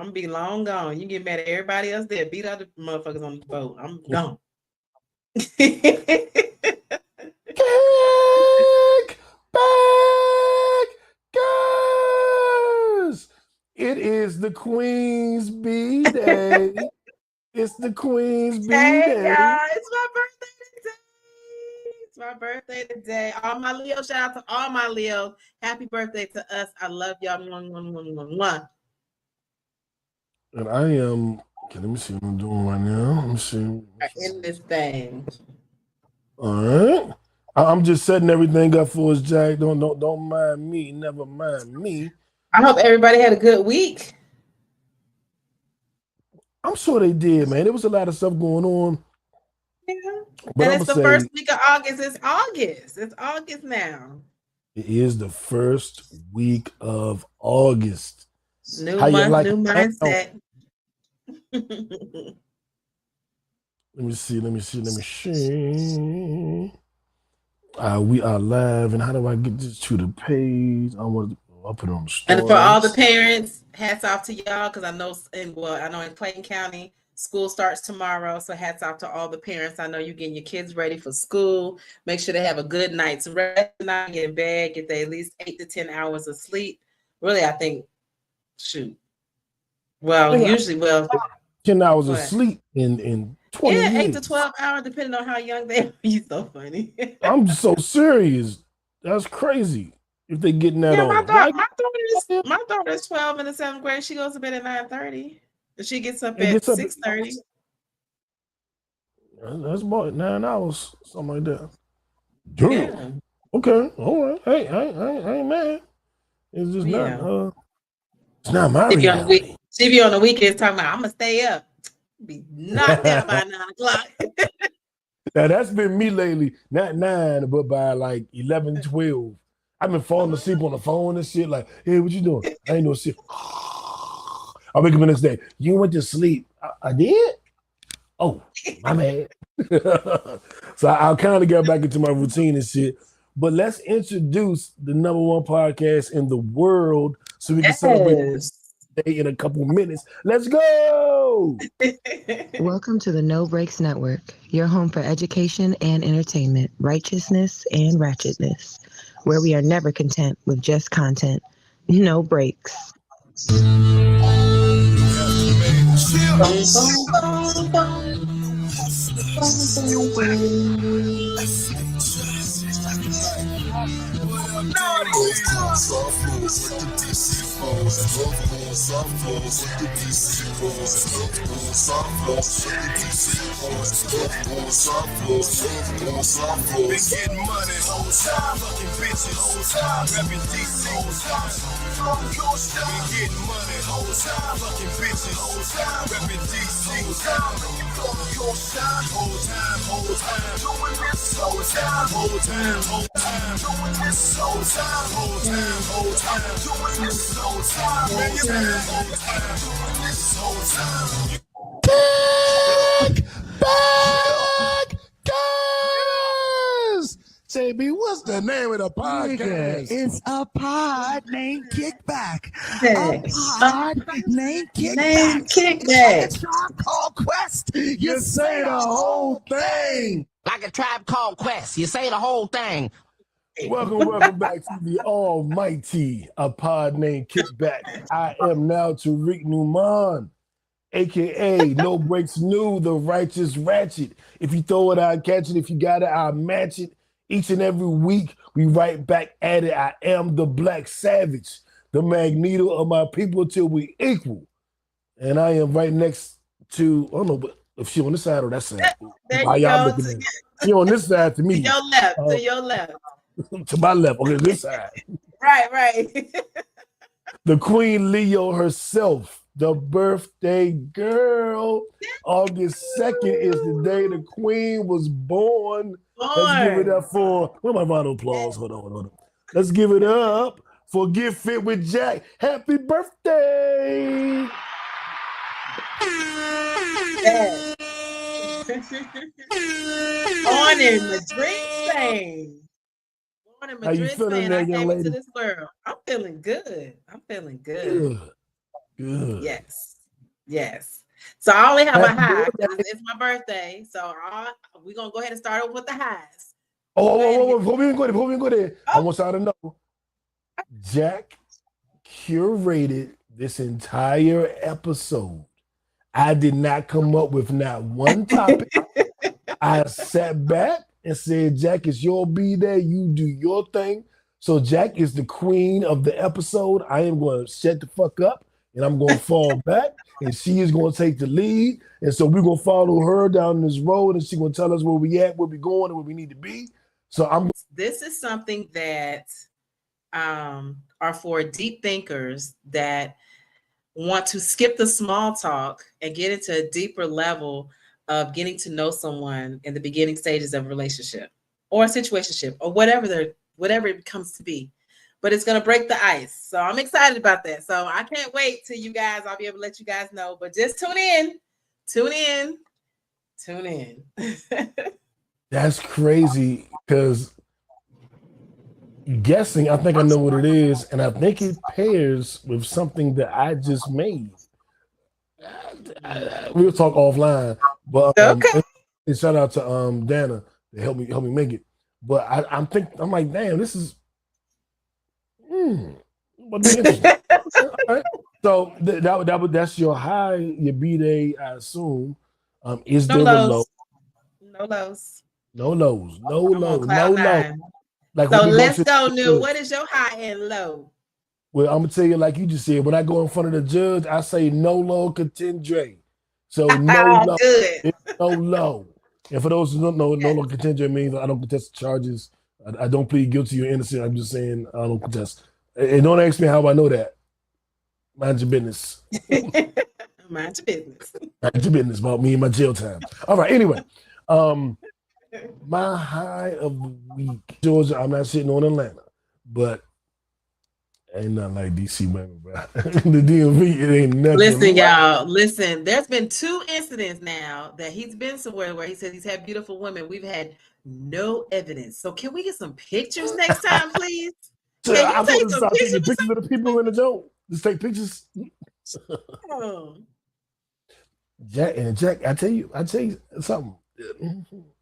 gonna be long gone. You get mad at everybody else there. Beat out the motherfuckers on the boat. I'm gone. Kickback, guys. It is the Queen's Bday. It's the Queen's Bday. Hey, y'all, it's my birthday today. It's my birthday today. All my Leo, shout out to all my Leos. Happy birthday to us. I love y'all. Mwah. And I am. Okay, let me see what I'm doing right now. Let me see. In this thing. All right. I'm just setting everything up for us, Jack. Don't mind me. Never mind me. I hope everybody had a good week. I'm sure they did, man. There was a lot of stuff going on. Yeah. But it's the first week of August. It's August. It's August now. It is the first week of August. New month, new mindset. Let me see. We are live, and how do I get this to the page? I'll put it on the story. And for all the parents, hats off to y'all, because I know in Clayton County, school starts tomorrow. So hats off to all the parents. I know you're getting your kids ready for school. Make sure they have a good night's rest tonight, get in bed, get they at least 8 to 10 hours of sleep. Really, I think, usually 10 hours of sleep in 20 years. 8 to 12 hours, depending on how young they are. You're so funny. I'm so serious. That's crazy. If they're getting that on. My daughter is 12 in the 7th grade. She goes to bed at 9:30. And she gets up at 6:30. That's about 9 hours, something like that. Damn. Yeah. Okay. All right. Hey, I ain't mad. It's just not it's not my reality. She be on the weekends talking about, I'm gonna stay up. Be knocked out by 9 o'clock. Now that's been me lately. Not 9, but by like 11, 12. I've been falling asleep on the phone and shit. Like, hey, what you doing? I ain't no shit. I wake up the next day. You went to sleep. I did? Oh, my bad. So I'll kind of get back into my routine and shit. But let's introduce the #1 podcast in the world so we can celebrate this day in a couple minutes. Let's go. Welcome to the No Breaks Network, your home for education and entertainment, righteousness and ratchetness, where we are never content with just content. No breaks. Back, guys. JB, what's the name of the podcast? It's a pod named Kickback. A pod named Kickback. Like a Tribe Called Quest. You say the whole thing. Like a Tribe Called Quest. You say the whole thing. Welcome back to the almighty A Pod Named Kickback. I am now Tariq Numan, a.k.a. No Breaks New, the righteous ratchet. If you throw it, I'll catch it. If you got it, I'll match it. Each and every week, we right back at it. I am the Black Savage, the Magneto of my people till we equal. And I am right next to, I don't know, but if she on this side or that side. There you go. She on this side to me. To your left, to your left. To my left, okay, this side. Right. The Queen Leo herself, the birthday girl. August 2nd is the day the Queen was born. Let's give it up for, where my round of applause? Hold on. Let's give it up for Get Fit With Jacq. Happy birthday! Born in Madrid, Spain. How you feeling there, young lady? To this world. I'm feeling good. Good. Yes. Yes. So I only have a Happy high birthday. because it's my birthday. So we're gonna go ahead and start over with the highs. Oh, before we even go there, I Oh. want y'all to know, Jacq curated this entire episode. I did not come up with not one topic. I sat back and said, Jacq, it's your Bday. You do your thing. So Jacq is the queen of the episode. I am going to shut the fuck up and I'm going to fall back and she is going to take the lead. And so we're going to follow her down this road and she's going to tell us where we at, where we going, and where we need to be. So this is something that are for deep thinkers that want to skip the small talk and get into a deeper level of getting to know someone in the beginning stages of a relationship or a situationship or whatever it comes to be. But it's going to break the ice. So I'm excited about that. So I can't wait till you guys, I'll be able to let you guys know. But just tune in. That's crazy because guessing, I think I know what it is. And I think it pairs with something that I just made. We'll talk offline. But Okay. and shout out to Dana to help me make it. But I'm like, damn, this is would be interesting. All right. So that's your high, your B-Day, I assume. Is No there a lows. low? No lows. No lows. No I'm low. on cloud No low. nine. Like So when we let's to go, the New. judge. What is your high and low? Well, I'm gonna tell you like you just said. When I go in front of the judge, I say no low contendere. So no low. Good. It's no low. And for those who don't know, no low contendere means I don't contest charges. I don't plead guilty or innocent. I'm just saying I don't contest. And don't ask me how I know that. Mind your business. Mind your business. Mind your business about me and my jail time. All right. Anyway, my high of the week, Georgia. I'm not sitting on Atlanta, but ain't nothing like DC women, bro. The DMV, it ain't nothing. Listen, y'all. Listen, there's been 2 incidents now that he's been somewhere where he says he's had beautiful women. We've had no evidence. So can we get some pictures next time, please? So Can you I'm take going to some start taking pictures? pictures of the people in the joint. Just take pictures. Oh. Jacq, I tell you something.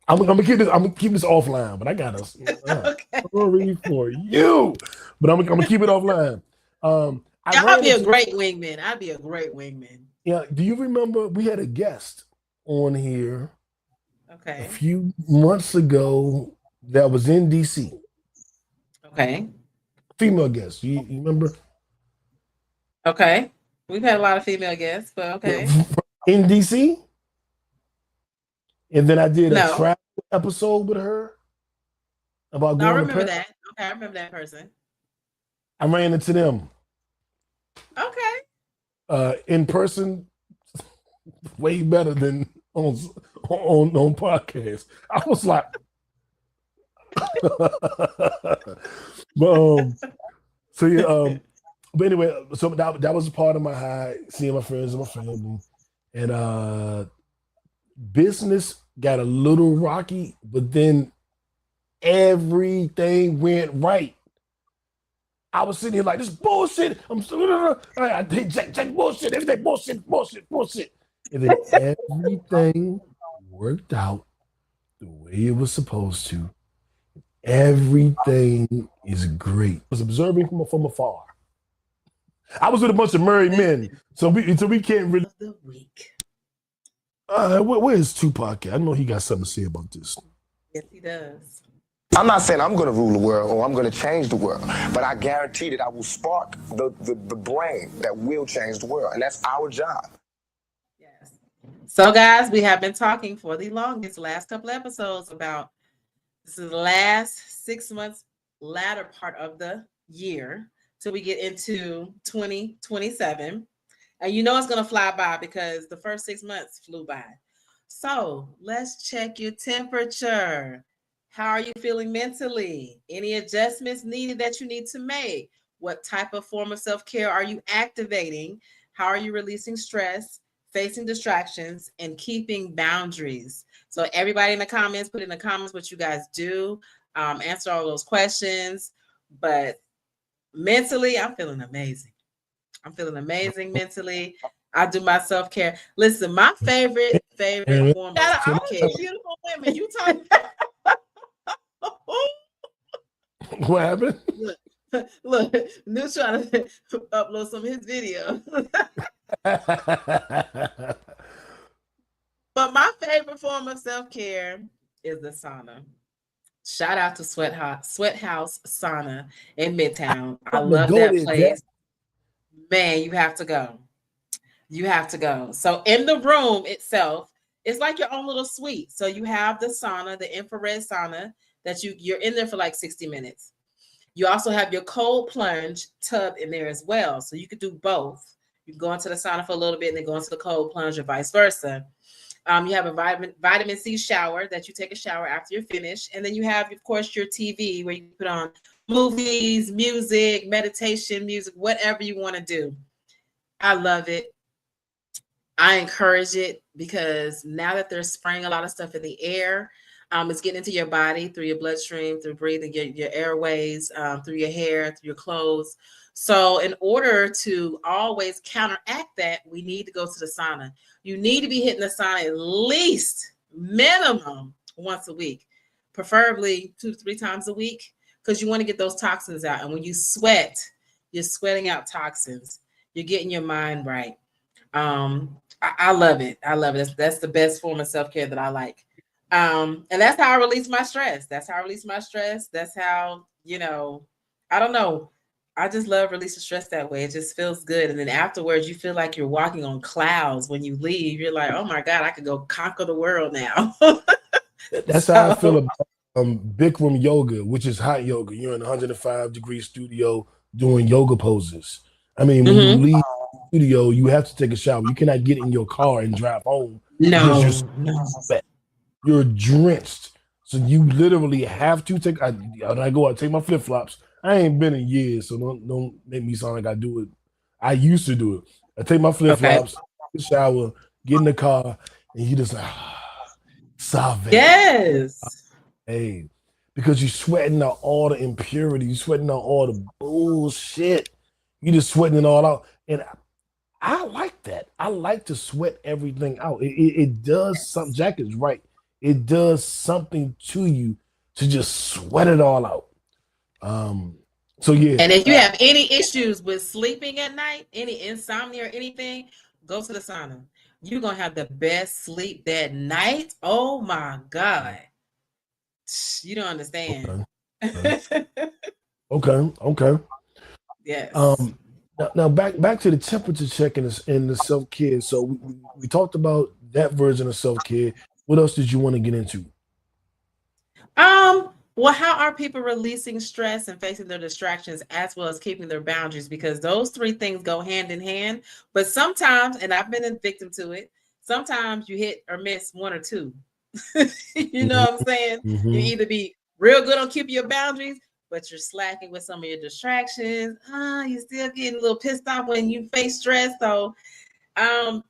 I'm gonna keep this offline, but I got us. Okay. I'm gonna read for you, but I'm gonna keep it offline. I'd be a great wingman. I'd be a great wingman. Yeah. Do you remember we had a guest on here Okay. a few months ago that was in DC? Okay. Female guest. You remember? Okay. We've had a lot of female guests, but okay. In DC? And then I did a No. travel episode with her about No, I going to remember Paris. that. Okay, I remember that person. I ran into them. Okay. In person, way better than on podcast. I was like, but so yeah, but anyway, so that was a part of my high, seeing my friends and my family, and business got a little rocky, but then everything went right. I was sitting here like, this bullshit. I did Jacq bullshit. Everything bullshit. And then everything worked out the way it was supposed to. Everything is great. I was observing from afar. I was with a bunch of married men, so we can't really. The week. Where's Tupac at? I know he got something to say about this. Yes, he does. I'm not saying I'm going to rule the world or I'm going to change the world, but I guarantee that I will spark the brain that will change the world, and that's our job. Yes. So, guys, we have been talking for the last couple episodes about this is the last 6 months, latter part of the year, till we get into 2027. And you know it's going to fly by because the first 6 months flew by. So let's check your temperature. How are you feeling mentally? Any adjustments needed that you need to make? What type of form of self-care are you activating? How are you releasing stress, facing distractions, and keeping boundaries? So everybody in the comments, put in the comments what you guys do. Answer all those questions. But mentally, I'm feeling amazing. I'm feeling amazing mentally. I do my self-care. Listen, my favorite form of self-care. Beautiful women. You talking What happened? Look, New trying to upload some of his videos. But my favorite form of self-care is the sauna. Shout out to Sweat House Sauna in Midtown. I love that place. Man, you have to go. You have to go. So in the room itself, it's like your own little suite. So you have the sauna, the infrared sauna that you're in there for like 60 minutes. You also have your cold plunge tub in there as well. So you could do both. You can go into the sauna for a little bit and then go into the cold plunge or vice versa. You have a vitamin C shower that you take a shower after you're finished. And then you have, of course, your TV where you put on movies, music, meditation, music, whatever you want to do. I love it. I encourage it because now that they're spraying a lot of stuff in the air, it's getting into your body through your bloodstream, through breathing, your airways, through your hair, through your clothes. So in order to always counteract that, we need to go to the sauna. You need to be hitting the sauna at least minimum once a week, preferably 2 to 3 times a week, because you want to get those toxins out. And when you sweat, you're sweating out toxins. You're getting your mind right. I love it. I love it. That's the best form of self-care that I like. And that's how I release my stress. That's how, I don't know. I just love releasing stress that way. It just feels good. And then afterwards, you feel like you're walking on clouds. When you leave, you're like, oh my God, I could go conquer the world now. That's how I feel about Bikram yoga, which is hot yoga. You're in a 105-degree studio doing yoga poses. I mean, when you leave the studio, you have to take a shower. You cannot get in your car and drive home. No. You're drenched. So you literally have to take, when I go out, take my flip-flops. I ain't been in years, so don't make me sound like I do it. I used to do it. I take my flip-flops, take a shower, get in the car, and you just like, salve. Yes. Hey, because you're sweating out all the impurity, you're sweating out all the bullshit. You're just sweating it all out. And I like that. I like to sweat everything out. It does something. Jacq is right. It does something to you to just sweat it all out. So yeah. And if you have any issues with sleeping at night, any insomnia or anything, go to the sauna. You're gonna have the best sleep that night. Oh my God. You don't understand. Okay. Yes. Now back to the temperature check and the self-care. So we talked about that version of self-care. What else did you want to get into? Well, how are people releasing stress and facing their distractions as well as keeping their boundaries? Because those 3 things go hand in hand. But sometimes, and I've been a victim to it, sometimes you hit or miss 1 or 2. You know what I'm saying? You either be real good on keeping your boundaries, but you're slacking with some of your distractions. You're still getting a little pissed off when you face stress. So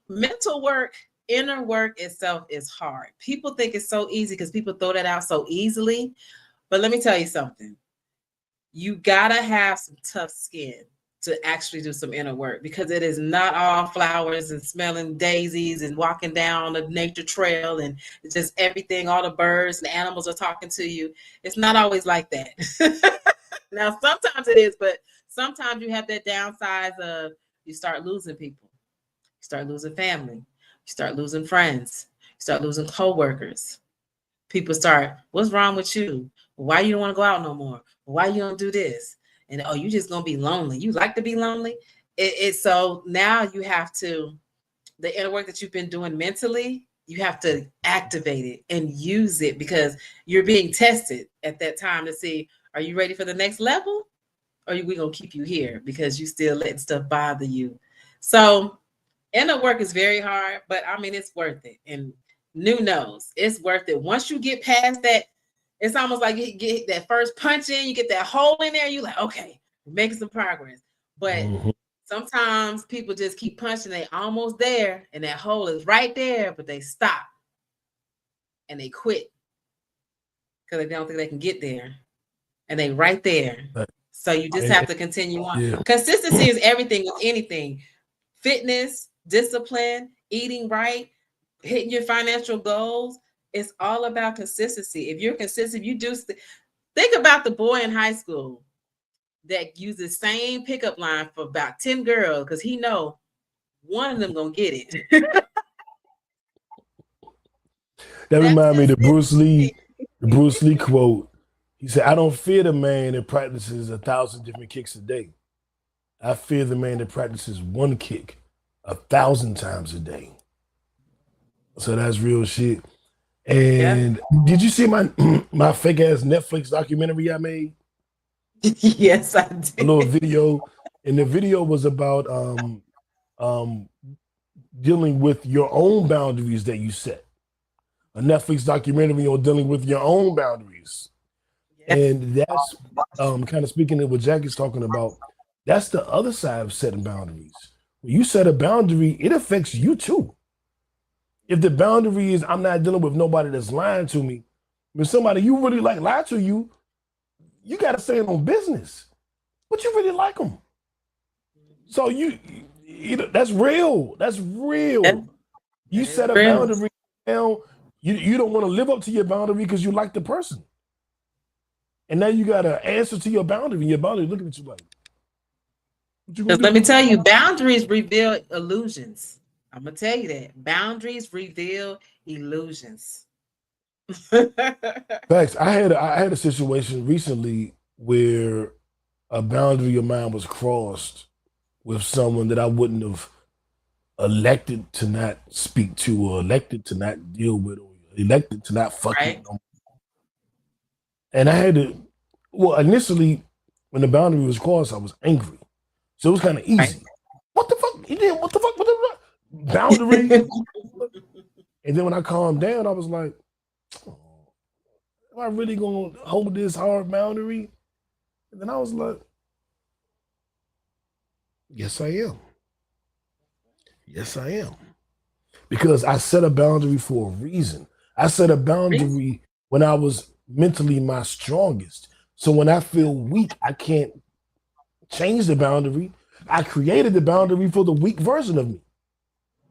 mental work, inner work itself is hard. People think it's so easy because people throw that out so easily. But let me tell you something. You gotta have some tough skin to actually do some inner work, because it is not all flowers and smelling daisies and walking down a nature trail and it's just everything, all the birds and animals are talking to you. It's not always like that. Now, sometimes it is, but sometimes you have that downside of you start losing people. You start losing family. You start losing friends. You start losing coworkers. People start, what's wrong with you? Why you don't want to go out no more? Why you don't do this? And you just gonna be lonely. You like to be lonely. So now you have to, the inner work that you've been doing mentally, you have to activate it and use it, because you're being tested at that time to see, are you ready for the next level? Or are we gonna keep you here because you still letting stuff bother you? So inner work is very hard, but I mean, it's worth it. And New knows it's worth it. Once you get past that, it's almost like you get that first punch in, you get that hole in there, you're like, okay, we're making some progress. But sometimes people just keep punching, they almost there, and that hole is right there, but they stop and they quit because they don't think they can get there. And they right there. So you just have to continue on. Yeah. Consistency is everything with anything. Fitness, discipline, eating right, hitting your financial goals. It's all about consistency. If you're consistent, you do. Think about the boy in high school that uses the same pickup line for about 10 girls because he know one of them gonna get it. That That's reminds me of the consistency. Bruce Lee quote. He said, "I don't fear the man that practices 1,000 different kicks a day. I fear the man that practices one kick 1,000 times a day." So that's real shit. And did you see my my fake ass Netflix documentary I made? Yes, I did. A little video, and the video was about dealing with your own boundaries that you set. A Netflix documentary on dealing with your own boundaries. And that's kind of speaking of what Jacq is talking about. That's the other side of setting boundaries. When you set a boundary, it affects you too. If the boundary is I'm not dealing with nobody that's lying to me, when somebody you really like lie to you, you got to stand on business. But you really like them. So you that's real. That's real. Yeah. You set a boundary now. You don't want to live up to your boundary because you like the person. And now you got to answer to your boundary. And your boundary looking at you like, what you gonna do? Let me tell you, boundaries reveal illusions. I'm gonna tell you that boundaries reveal illusions. Facts. I had a situation recently where a boundary of mine was crossed with someone that I wouldn't have elected to not speak to, or elected to not deal with, or elected to not fuck with. And I had to. Well, initially, when the boundary was crossed, I was angry, so it was kind of easy. Right. What the fuck? You did? What the fuck? What the boundary? And then when I calmed down, I was like, oh, am I really gonna hold this hard boundary? And then I was like, yes, I am. Yes, I am. Because I set a boundary for a reason. I set a boundary when I was mentally my strongest. So when I feel weak, I can't change the boundary. I created the boundary for the weak version of me.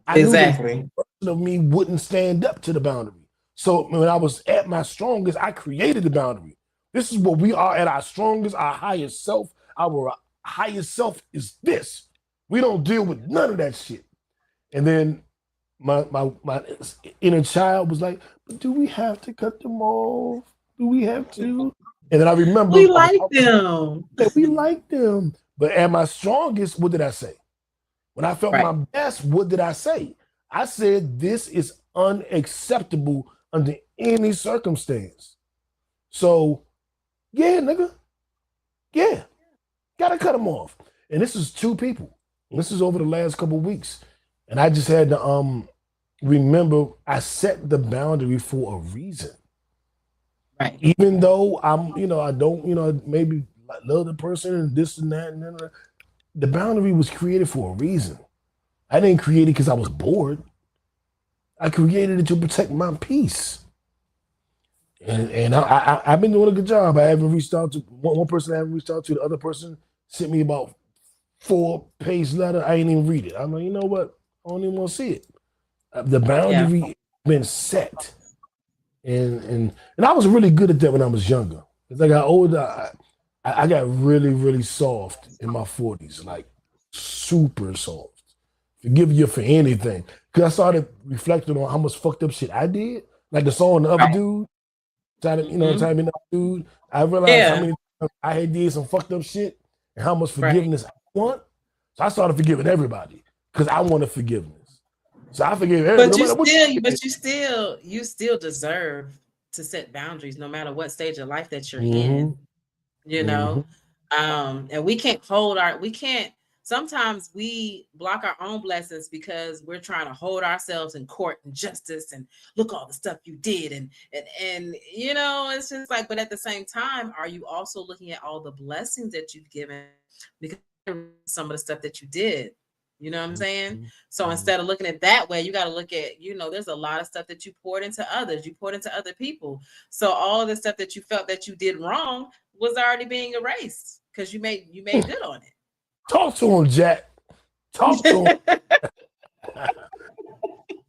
I knew the version of me wouldn't stand up to the boundary. So when I was at my strongest, I created the boundary. This is what we are at our strongest, our highest self. Our highest self is this. We don't deal with none of that shit. And then my inner child was like, but do we have to cut them off? Do we have to? And then I remember we like them. We like them. But at my strongest, what did I say? When I felt my best, what did I say? I said, this is unacceptable under any circumstance. So, yeah, nigga. Yeah. Gotta cut them off. And this is 2 people. And this is over the last couple of weeks. And I just had to remember I set the boundary for a reason. Right. Even though I don't, maybe love the person and this and that and that. The boundary was created for a reason. I didn't create it because I was bored. I created it to protect my peace. And I've been doing a good job. I haven't reached out to one person. I haven't reached out to. The other person sent me about 4-page letter. I ain't even read it. I'm like, you know what? I don't even want to see it. The boundary has been set. And I was really good at that when I was younger. As I got older, I got really, really soft in my 40s, like super soft. Forgive you for anything. Because I started reflecting on how much fucked up shit I did. Like the song The Other Dude. Time in the dude. I realized how many times I had did some fucked up shit and how much forgiveness I want. So I started forgiving everybody because I wanted forgiveness. So I forgive everybody. But you still deserve to set boundaries no matter what stage of life that you're in. You know? And we can't sometimes we block our own blessings because we're trying to hold ourselves in court and justice and look all the stuff you did and it's just like, but at the same time, are you also looking at all the blessings that you've given because some of the stuff that you did? You know what I'm saying? So instead of looking at that way, you got to look at, there's a lot of stuff that you poured into others, you poured into other people. So all of the stuff that you felt that you did wrong was already being erased because you made good on it. Talk to him, Jack. Talk to him.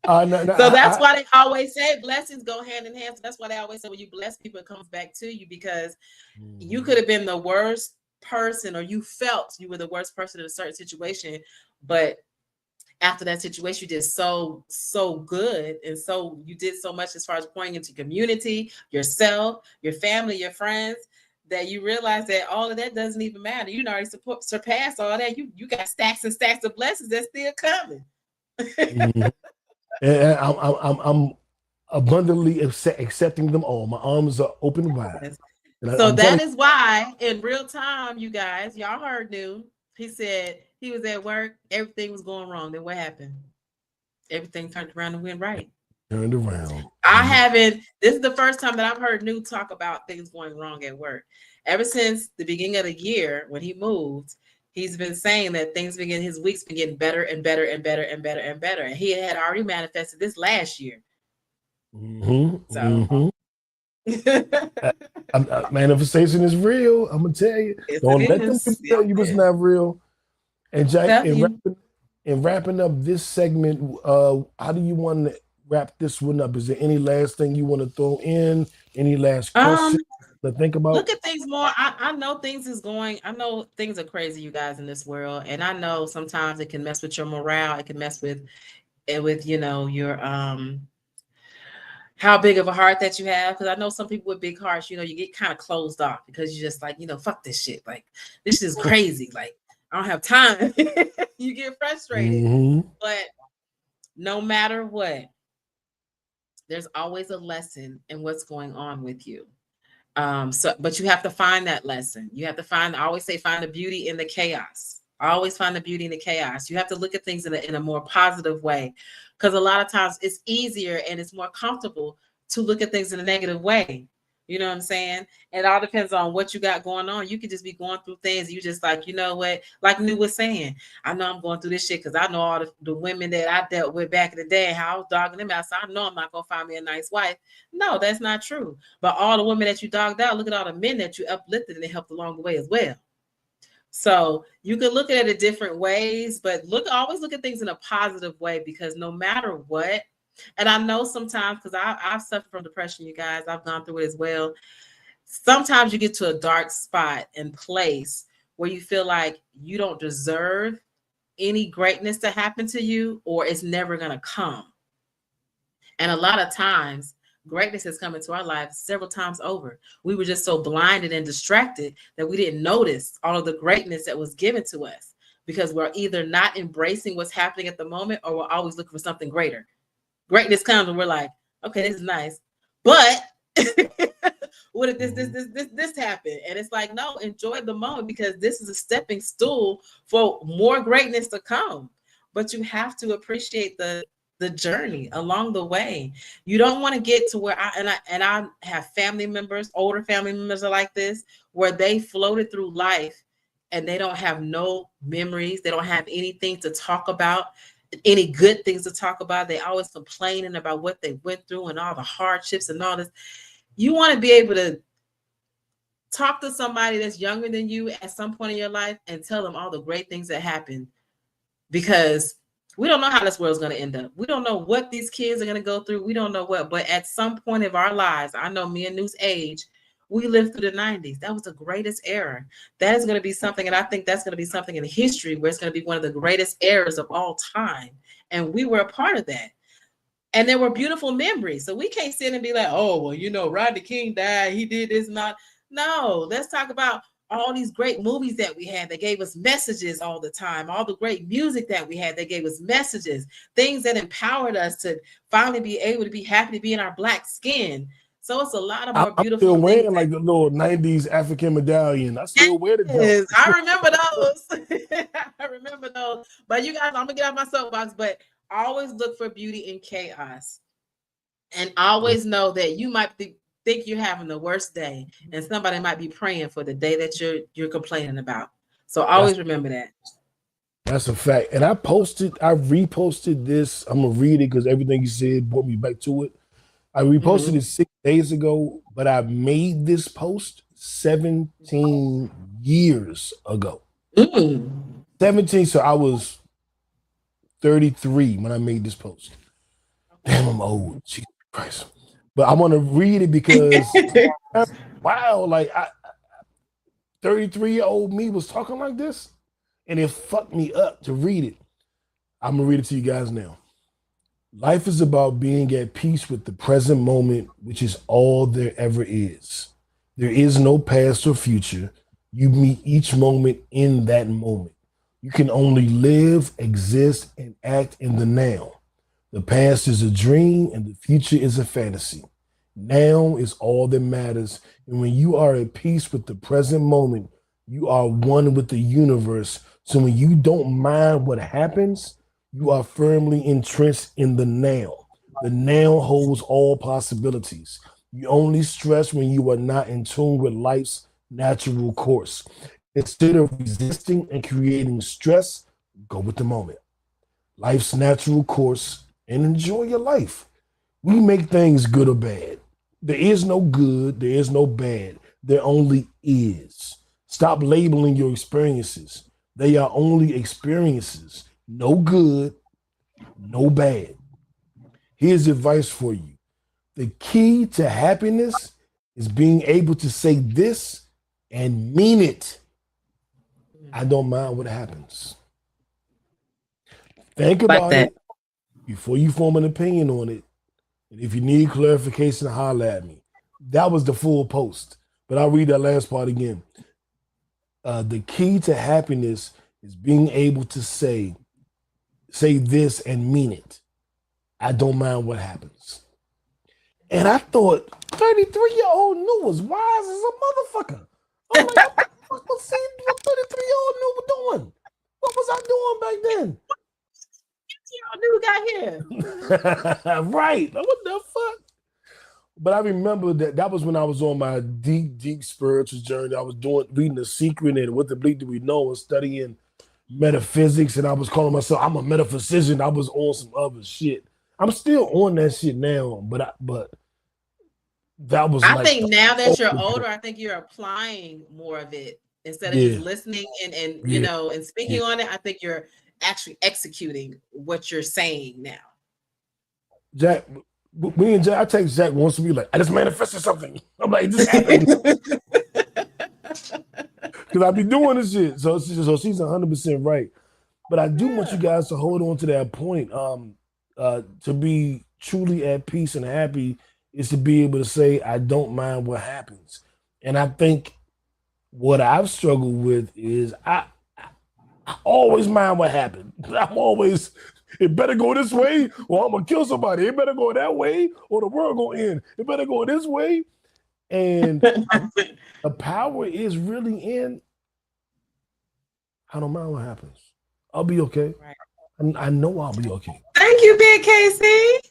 So that's why they always say blessings go hand in hand. So that's why they always say when you bless people, it comes back to you, because you could have been the worst person, or you felt you were the worst person in a certain situation, but after that situation, you did so good, and so you did so much as far as pouring into community, yourself, your family, your friends, that you realize that all of that doesn't even matter. You already surpassed all that. You got stacks and stacks of blessings that's still coming. And I'm abundantly accepting them all. My arms are open wide. So that is why in real time, you guys, y'all heard Noon. He said he was at work, everything was going wrong. Then what happened? Everything turned around and went right. Turned around. This is the first time that I've heard Noon talk about things going wrong at work. Ever since the beginning of the year when he moved, he's been saying that his week's been getting better and better and better and better and better. And he had already manifested this last year. Manifestation is real. I'm gonna tell you. Yes, don't let them tell you it's not real. And Jack, in wrapping up this segment, how do you want to wrap this one up? Is there any last thing you want to throw in? Any last questions to think about? Look at things more. I know I know things are crazy, you guys, in this world, and I know sometimes it can mess with your morale. It can mess with your how big of a heart that you have. Because I know some people with big hearts, you get kind of closed off because you're just like, fuck this shit. Like, this is crazy. Like, I don't have time. You get frustrated. But no matter what, there's always a lesson in what's going on with you. But you have to find that lesson. You have to I always say, find the beauty in the chaos. I always find the beauty in the chaos. You have to look at things in a more positive way, because a lot of times it's easier and it's more comfortable to look at things in a negative way. You know what I'm saying? It all depends on what you got going on. You could just be going through things. You just like, you know what? Like New was saying, I know I'm going through this shit because I know all the women that I dealt with back in the day, how I was dogging them out. So I know I'm not going to find me a nice wife. No, that's not true. But all the women that you dogged out, look at all the men that you uplifted and they helped along the way as well. So you can look at it in different ways, but always look at things in a positive way, because no matter what, and I know sometimes, because I've suffered from depression, you guys, I've gone through it as well. Sometimes you get to a dark spot and place where you feel like you don't deserve any greatness to happen to you, or it's never going to come. And a lot of times, greatness has come into our lives several times over. We were just so blinded and distracted that we didn't notice all of the greatness that was given to us, because we're either not embracing what's happening at the moment, or we're always looking for something greater. Greatness comes and we're like, okay, this is nice, but what if this happened? And it's like, no, enjoy the moment, because this is a stepping stool for more greatness to come. But you have to appreciate the journey along the way. You don't want to get to where I have family members, older family members are like this, where they floated through life and they don't have no memories. They don't have anything to talk about, any good things to talk about. They always complaining about what they went through and all the hardships and all this. You want to be able to talk to somebody that's younger than you at some point in your life and tell them all the great things that happened, because we don't know how this world's going to end up. We don't know what these kids are going to go through. We don't know what, but at some point of our lives, I know me and New's age, we lived through the 90s. That was the greatest era. That is going to be something, and I think that's going to be something in history where it's going to be one of the greatest eras of all time. And we were a part of that. And there were beautiful memories. So we can't sit and be like, oh, well, Rodney King died. He did this, not. No, let's talk about all these great movies that we had that gave us messages all the time, all the great music that we had that gave us messages, things that empowered us to finally be able to be happy to be in our Black skin. So it's a lot of more beautiful still wearing things. Like the little 90s African medallion. I still wear the Yes, I remember those. I remember those. But you guys, I'm gonna get off my soapbox, but always look for beauty in chaos. And always know that you might think you're having the worst day, and somebody might be praying for the day that you're complaining about. So always remember that. That's a fact. And I reposted this. I'm gonna read it because everything you said brought me back to it. I reposted it 6 days ago, but I made this post 17 years ago. 17. So I was 33 when I made this post. Damn, I'm old. Jesus Christ. But I want to read it because wow, like 33-year-old me was talking like this, and it fucked me up to read it. I'm gonna read it to you guys now. Life is about being at peace with the present moment, which is all there ever is. There is no past or future. You meet each moment in that moment. You can only live, exist, and act in the now. The past is a dream and the future is a fantasy. Now is all that matters. And when you are at peace with the present moment, you are one with the universe. So when you don't mind what happens, you are firmly entrenched in the now. The now holds all possibilities. You only stress when you are not in tune with life's natural course. Instead of resisting and creating stress, go with the moment. Life's natural course and enjoy your life. We make things good or bad. There is no good, there is no bad. There only is. Stop labeling your experiences. They are only experiences. No good, no bad. Here's advice for you. The key to happiness is being able to say this and mean it. I don't mind what happens. Think about it before you form an opinion on it. And if you need clarification, holler at me. That was the full post, but I'll read that last part again. The key to happiness is being able to say this and mean it. I don't mind what happens. And I thought 33-year-old knew was wise as a motherfucker. I'm like, what was 33-year-old knew was doing? What was I doing back then? Right. What the fuck? But I remember that was when I was on my deep spiritual journey. I was reading The Secret and What the Bleak Do We Know and studying metaphysics, and I was calling myself, I'm a metaphysician. I was on some other shit. I'm still on that shit now, but that was I think now that you're older, I think you're applying more of it instead of just listening and you know and speaking on it. I think you're actually executing what you're saying now. Jack, me and Jack, I text Jack once a week like, I just manifested something. I'm like, this happened. Because I be doing this shit. So she's 100% right. But I do want you guys to hold on to that point. To be truly at peace and happy is to be able to say, I don't mind what happens. And I think what I've struggled with is I always mind what happened. I'm always, it better go this way or I'm going to kill somebody. It better go that way or the world going to end. It better go this way. And the power is really in, I don't mind what happens. I'll be okay. Right. I know I'll be okay. Thank you, Big Casey.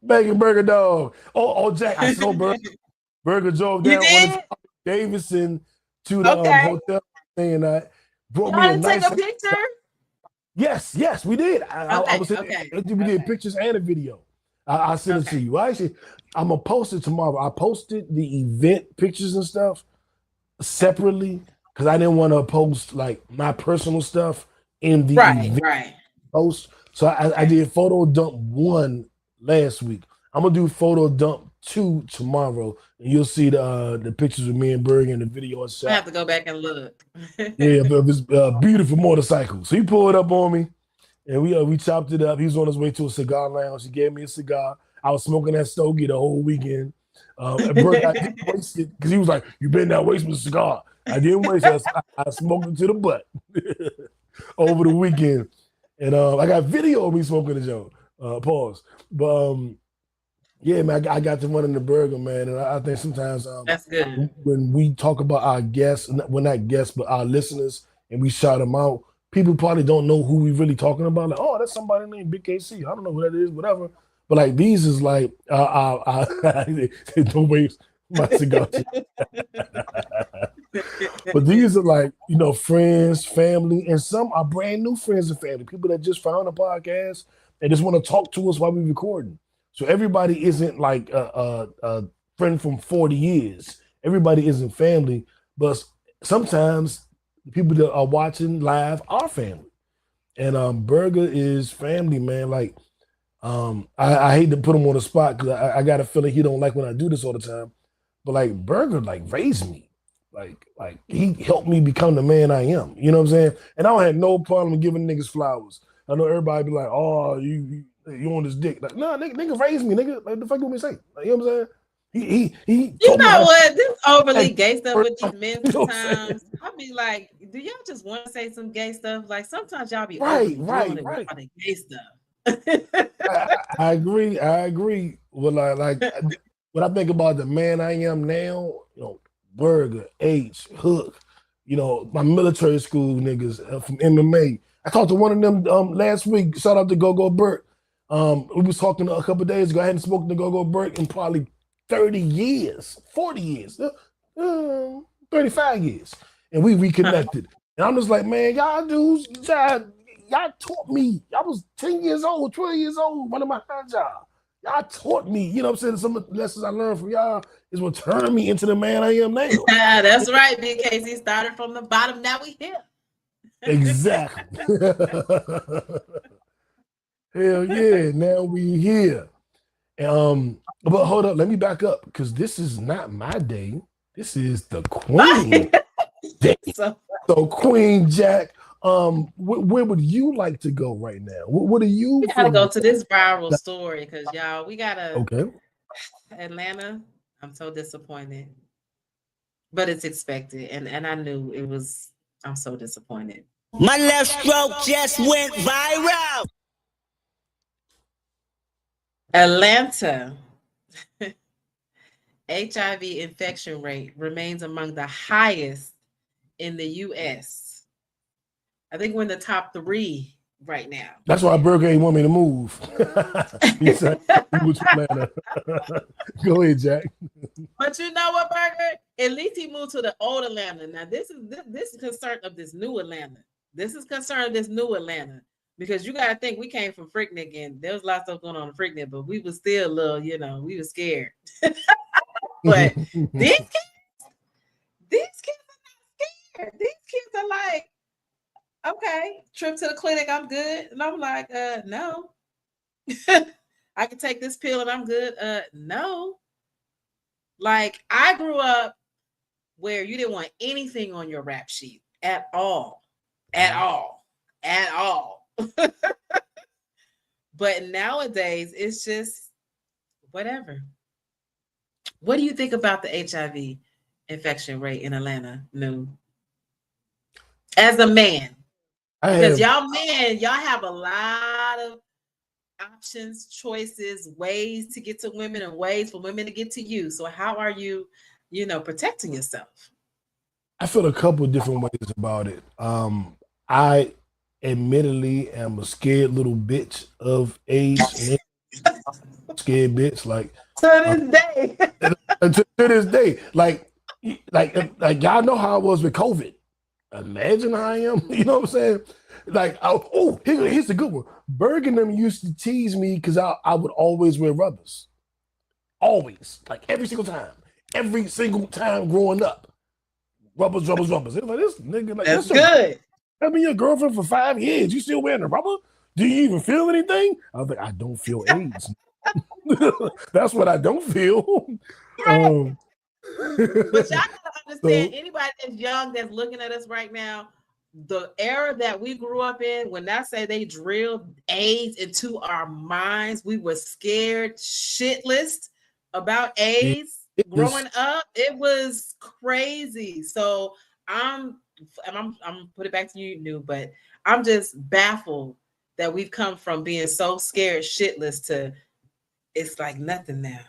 Bacon Burger Dog. Oh, Jack, I saw Burger drove down on Davidson to the hotel and brought me a nice. Take a picture? Yes, we did. We did pictures and a video. I sent it to you. Actually, I'm gonna post it tomorrow. I posted the event pictures and stuff separately because I didn't want to post like my personal stuff in the event post. So I did photo dump 1 last week. I'm gonna do photo dump 2 tomorrow, and you'll see the pictures of me and Berg and the video I shot. I have to go back and look. Yeah, but this beautiful motorcycle. So he pulled up on me, and we chopped it up. He was on his way to a cigar lounge. He gave me a cigar. I was smoking that stogie the whole weekend. And Berg, I didn't waste it because he was like, "You better not waste my cigar." I didn't waste it. I smoked it to the butt over the weekend, and I got video of me smoking the joint. Pause. But yeah, man, I got to run in the burger, man, and I think sometimes that's good. When we talk about our guests, well, not guests, but our listeners, and we shout them out, people probably don't know who we really talking about. Like, oh, that's somebody named Big KC. I don't know who that is, whatever. But like these is like, don't waste my cigar. But these are like, friends, family, and some are brand new friends and family. People that just found a podcast and just want to talk to us while we're recording. So everybody isn't like a friend from 40 years. Everybody isn't family, but sometimes the people that are watching live are family. And Burger is family, man. Like, I hate to put him on the spot because I got a feeling he don't like when I do this all the time. But like Burger, like raised me, like he helped me become the man I am. You know what I'm saying? And I don't have no problem giving niggas flowers. I know everybody be like, "Oh, you on this dick?" Like, no, nigga raised me, nigga. Like, the fuck you want me to say? Like, you know what I'm saying? He You told me know how what? This overly Like, gay stuff with these men you know what I'm saying? sometimes. I be like, do y'all just want to say some gay stuff? Like sometimes y'all be Right, overly doing it with all the gay stuff. I agree. Well, like when I think about the man I am now, you know, Burger, H, Hook, you know, my military school niggas from MMA. I talked to one of them last week. Shout out to Go Burt. We was talking a couple of days ago. I hadn't spoken to Go Burt in probably 30 years, 40 years, 35 years. And we reconnected. And I'm just like, man, y'all dudes, y'all taught me. I was 10 years old, 12 years old, one of my hand job. Y'all taught me, you know what I'm saying? Some of the lessons I learned from y'all is what turned me into the man I am now. That's right, Big Casey started from the bottom. Now we here. Exactly. Hell yeah, now we here. But hold up, let me back up because this is not my day. This is the Queen day. So Queen Jacq, where would you like to go right now? What are you? We gotta go to this viral story because y'all, we gotta. Okay. Atlanta, I'm so disappointed, but it's expected, and I knew it was. I'm so disappointed. My left stroke just went viral. Atlanta. HIV infection rate remains among the highest in the U.S. I think we're in the top 3 right now. That's why Burger ain't want me to move. He said, "Move to Atlanta." Go ahead, Jacq. But you know what, Burger? At least he moved to the old Atlanta. Now this is concern of this new Atlanta. This is concern of this new Atlanta because you gotta think we came from Freaknik and there was a lot of stuff going on in Freaknik, but we was still a little, you know, we were scared. But these kids are not scared. These kids are like, okay, trip to the clinic, I'm good. And I'm like, no. I can take this pill and I'm good. No. Like, I grew up where you didn't want anything on your rap sheet at all. At all. At all. But nowadays, it's just whatever. What do you think about the HIV infection rate in Atlanta, New? As a man. Because y'all men, y'all have a lot of options, choices, ways to get to women and ways for women to get to you. So how are you, protecting yourself? I feel a couple of different ways about it. I admittedly am a scared little bitch of AIDS. Scared bitch, like to this day. to this day, like y'all know how I was with COVID. Imagine how I am. You know what I'm saying? Like, here's the good one. Berg and them used to tease me because I would always wear rubbers. Always. Like every single time. Every single time growing up. Rubbers. It was like, this nigga, like, that's good. I've been your girlfriend for 5 years. You still wearing a rubber? Do you even feel anything? I was like, I don't feel AIDS. That's what I don't feel. Right. But y'all gotta understand, anybody that's young that's looking at us right now, the era that we grew up in, when I say they drilled AIDS into our minds, we were scared shitless about AIDS growing up. It was crazy. So I'm put it back to you, New, but I'm just baffled that we've come from being so scared shitless to it's like nothing now.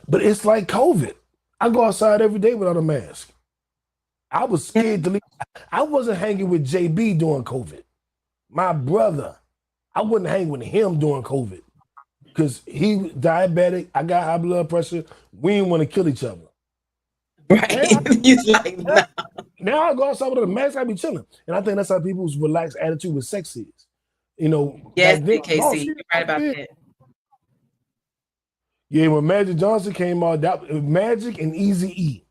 But it's like COVID. I go outside every day without a mask. I was scared to leave. I wasn't hanging with JB during COVID. My brother, I wouldn't hang with him during COVID because he was diabetic. I got high blood pressure. We didn't want to kill each other. Right. He's like, no. Now I go outside with a mask, I be chilling. And I think that's how people's relaxed attitude with sex is. Yes, KC, you're right about that. Yeah, when Magic Johnson came out, that Magic and Eazy-E.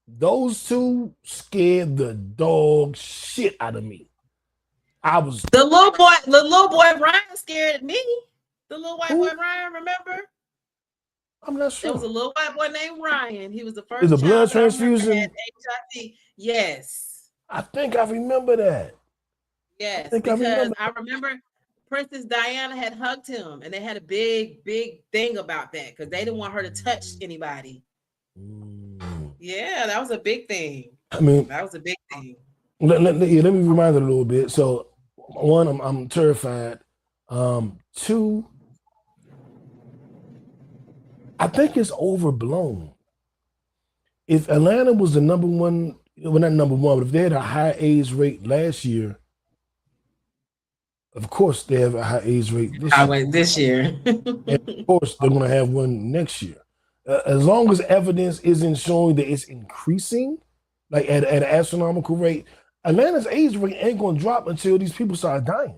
Those two scared the dog shit out of me. I was the little boy Ryan scared me. The little white boy Ryan, remember? I'm not sure. There was a little white boy named Ryan. He was the first Is a blood child that I remember transfusion? had HIV. Yes. I think I remember that. Yes, because I remember Princess Diana had hugged him, and they had a big thing about that because they didn't want her to touch anybody. Yeah, that was a big thing. I mean, that was a big thing. Let me remind it a little bit. So, one, I'm terrified. Two, I think it's overblown. If Atlanta was the number one, well, not number one, but if they had a high AIDS rate last year, of course they have a high AIDS rate this year. And of course, they're going to have one next year. As long as evidence isn't showing that it's increasing, like at an astronomical rate, Atlanta's AIDS rate ain't going to drop until these people start dying.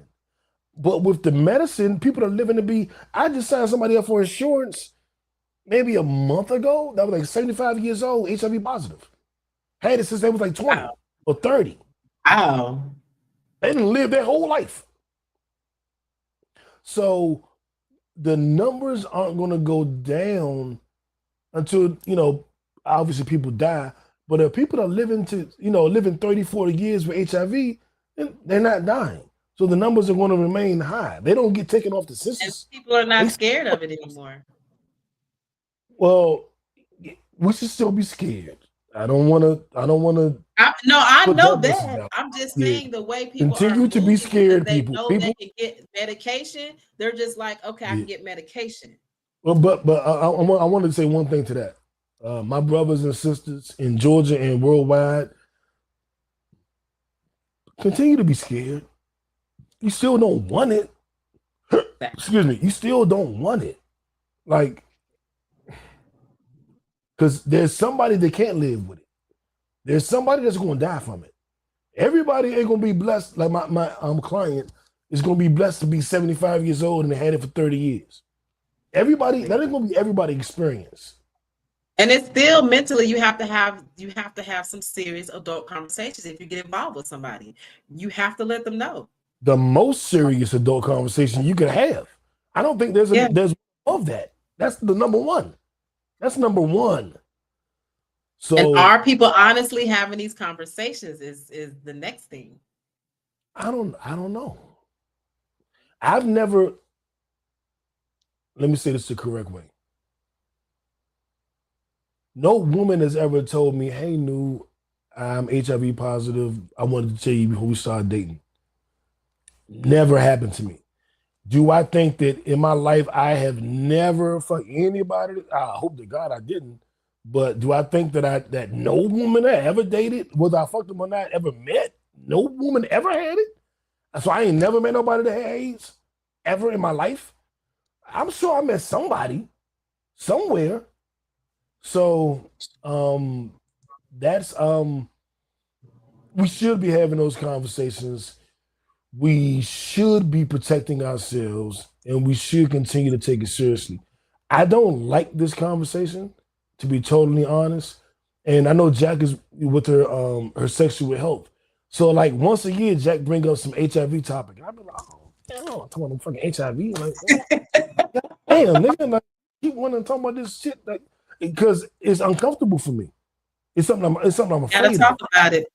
But with the medicine, people are living to be. I just signed somebody up for insurance maybe a month ago that was like 75 years old, HIV positive. Had it since they was like 20 or 30. Wow. They didn't live their whole life. So the numbers aren't going to go down until, obviously people die. But if people are living 30, 40 years with HIV, they're not dying. So the numbers are going to remain high. They don't get taken off the census. And people are not scared of it anymore. Well, we should still be scared. I don't want to. I know that. I'm just saying the way people continue to be scared. They know they can get medication. They're just like, okay, I can get medication. Well, but I wanted to say one thing to that. My brothers and sisters in Georgia and worldwide, continue to be scared. You still don't want it. Excuse me. You still don't want it. Like, because there's somebody that can't live with it. There's somebody that's going to die from it. Everybody ain't going to be blessed. Like my client is going to be blessed to be 75 years old and they had it for 30 years. Everybody, that ain't going to be everybody experience. And it's still mentally, you have to have some serious adult conversations. If you get involved with somebody, you have to let them know. The most serious adult conversation you can have. I don't think there's of that. That's the number one. That's number one. So, and are people honestly having these conversations is the next thing. I don't know. I've never, let me say this the correct way. No woman has ever told me, hey, Nu, I'm HIV positive. I wanted to tell you before we started dating. Never happened to me. Do I think that in my life I have never fucked anybody? I hope to God I didn't. But do I think that no woman I ever dated, whether I fucked them or not, ever met? No woman ever had it? So I ain't never met nobody that had AIDS ever in my life. I'm sure I met somebody somewhere. So that's we should be having those conversations. We should be protecting ourselves and we should continue to take it seriously. I don't like this conversation, to be totally honest. And I know Jacq is with her sexual health. So like once a year, Jacq bring up some HIV topic. I've been like, oh, damn, I'm talking about fucking HIV. Like, damn, nigga, like, keep wanting to talk about this shit, like, because it's uncomfortable for me. It's something I'm afraid gotta talk about it.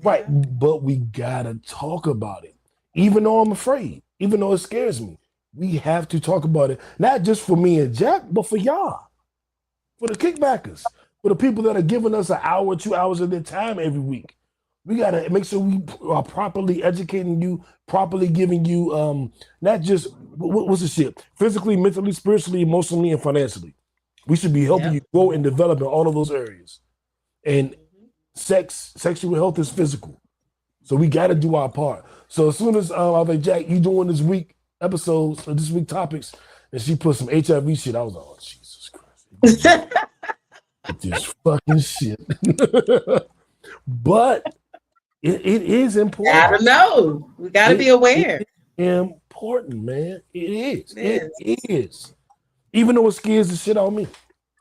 Right, but we gotta talk about it. Even though I'm afraid, even though it scares me, we have to talk about it. Not just for me and Jacq, but for y'all, for the kickbackers, for the people that are giving us an hour, 2 hours of their time every week. We gotta make sure we are properly educating you, properly giving you not just what's the shit, physically, mentally, spiritually, emotionally, and financially. We should be helping you grow and develop in all of those areas. And sexual health is physical. So we got to do our part. So as soon as I was like, Jacq, you doing this week episodes or this week topics, and she put some HIV shit, I was like, oh, Jesus Christ. This fucking shit. But it is important. I don't know. We got to be aware. Important, man. It is. It is. Even though it scares the shit out of me,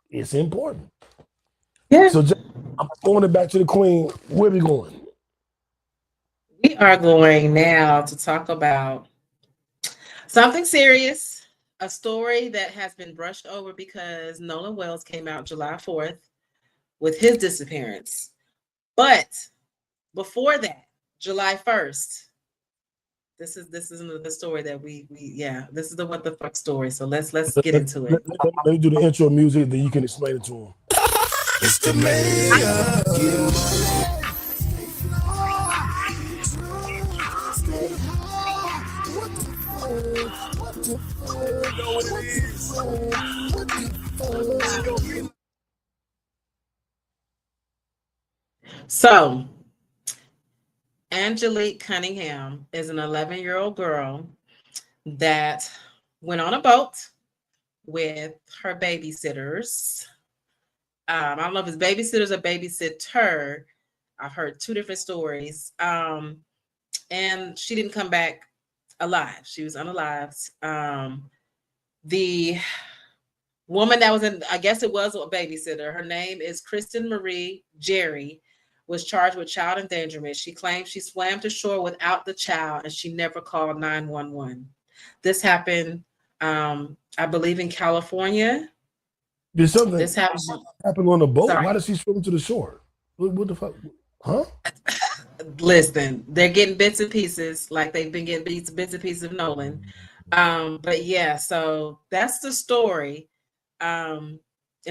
it's important. Yeah. So I'm throwing it back to the queen. Where we going? We are going now to talk about something serious, a story that has been brushed over because Nolan Wells came out July 4th with his disappearance. But before that, July 1st, this is the story that we this is the what the fuck story. So let's get into it. Let me do the intro music, then you can explain it to him. It's the mayor. So Angelique Cunningham is an 11-year-old girl that went on a boat with her babysitters. I don't know if it's babysitters or babysitter. I've heard two different stories. And she didn't come back alive. She was unalived. The woman that was in, I guess it was a babysitter, her name is Kristen Marie Jerry, was charged with child endangerment. She claimed she swam to shore without the child and she never called 911. This happened, I believe, in California. Did something This happened on the boat? Sorry. Why did she swim to the shore? What the fuck? Huh? Listen, they're getting bits and pieces, like they've been getting bits and pieces of Nolan. But yeah, so that's the story. And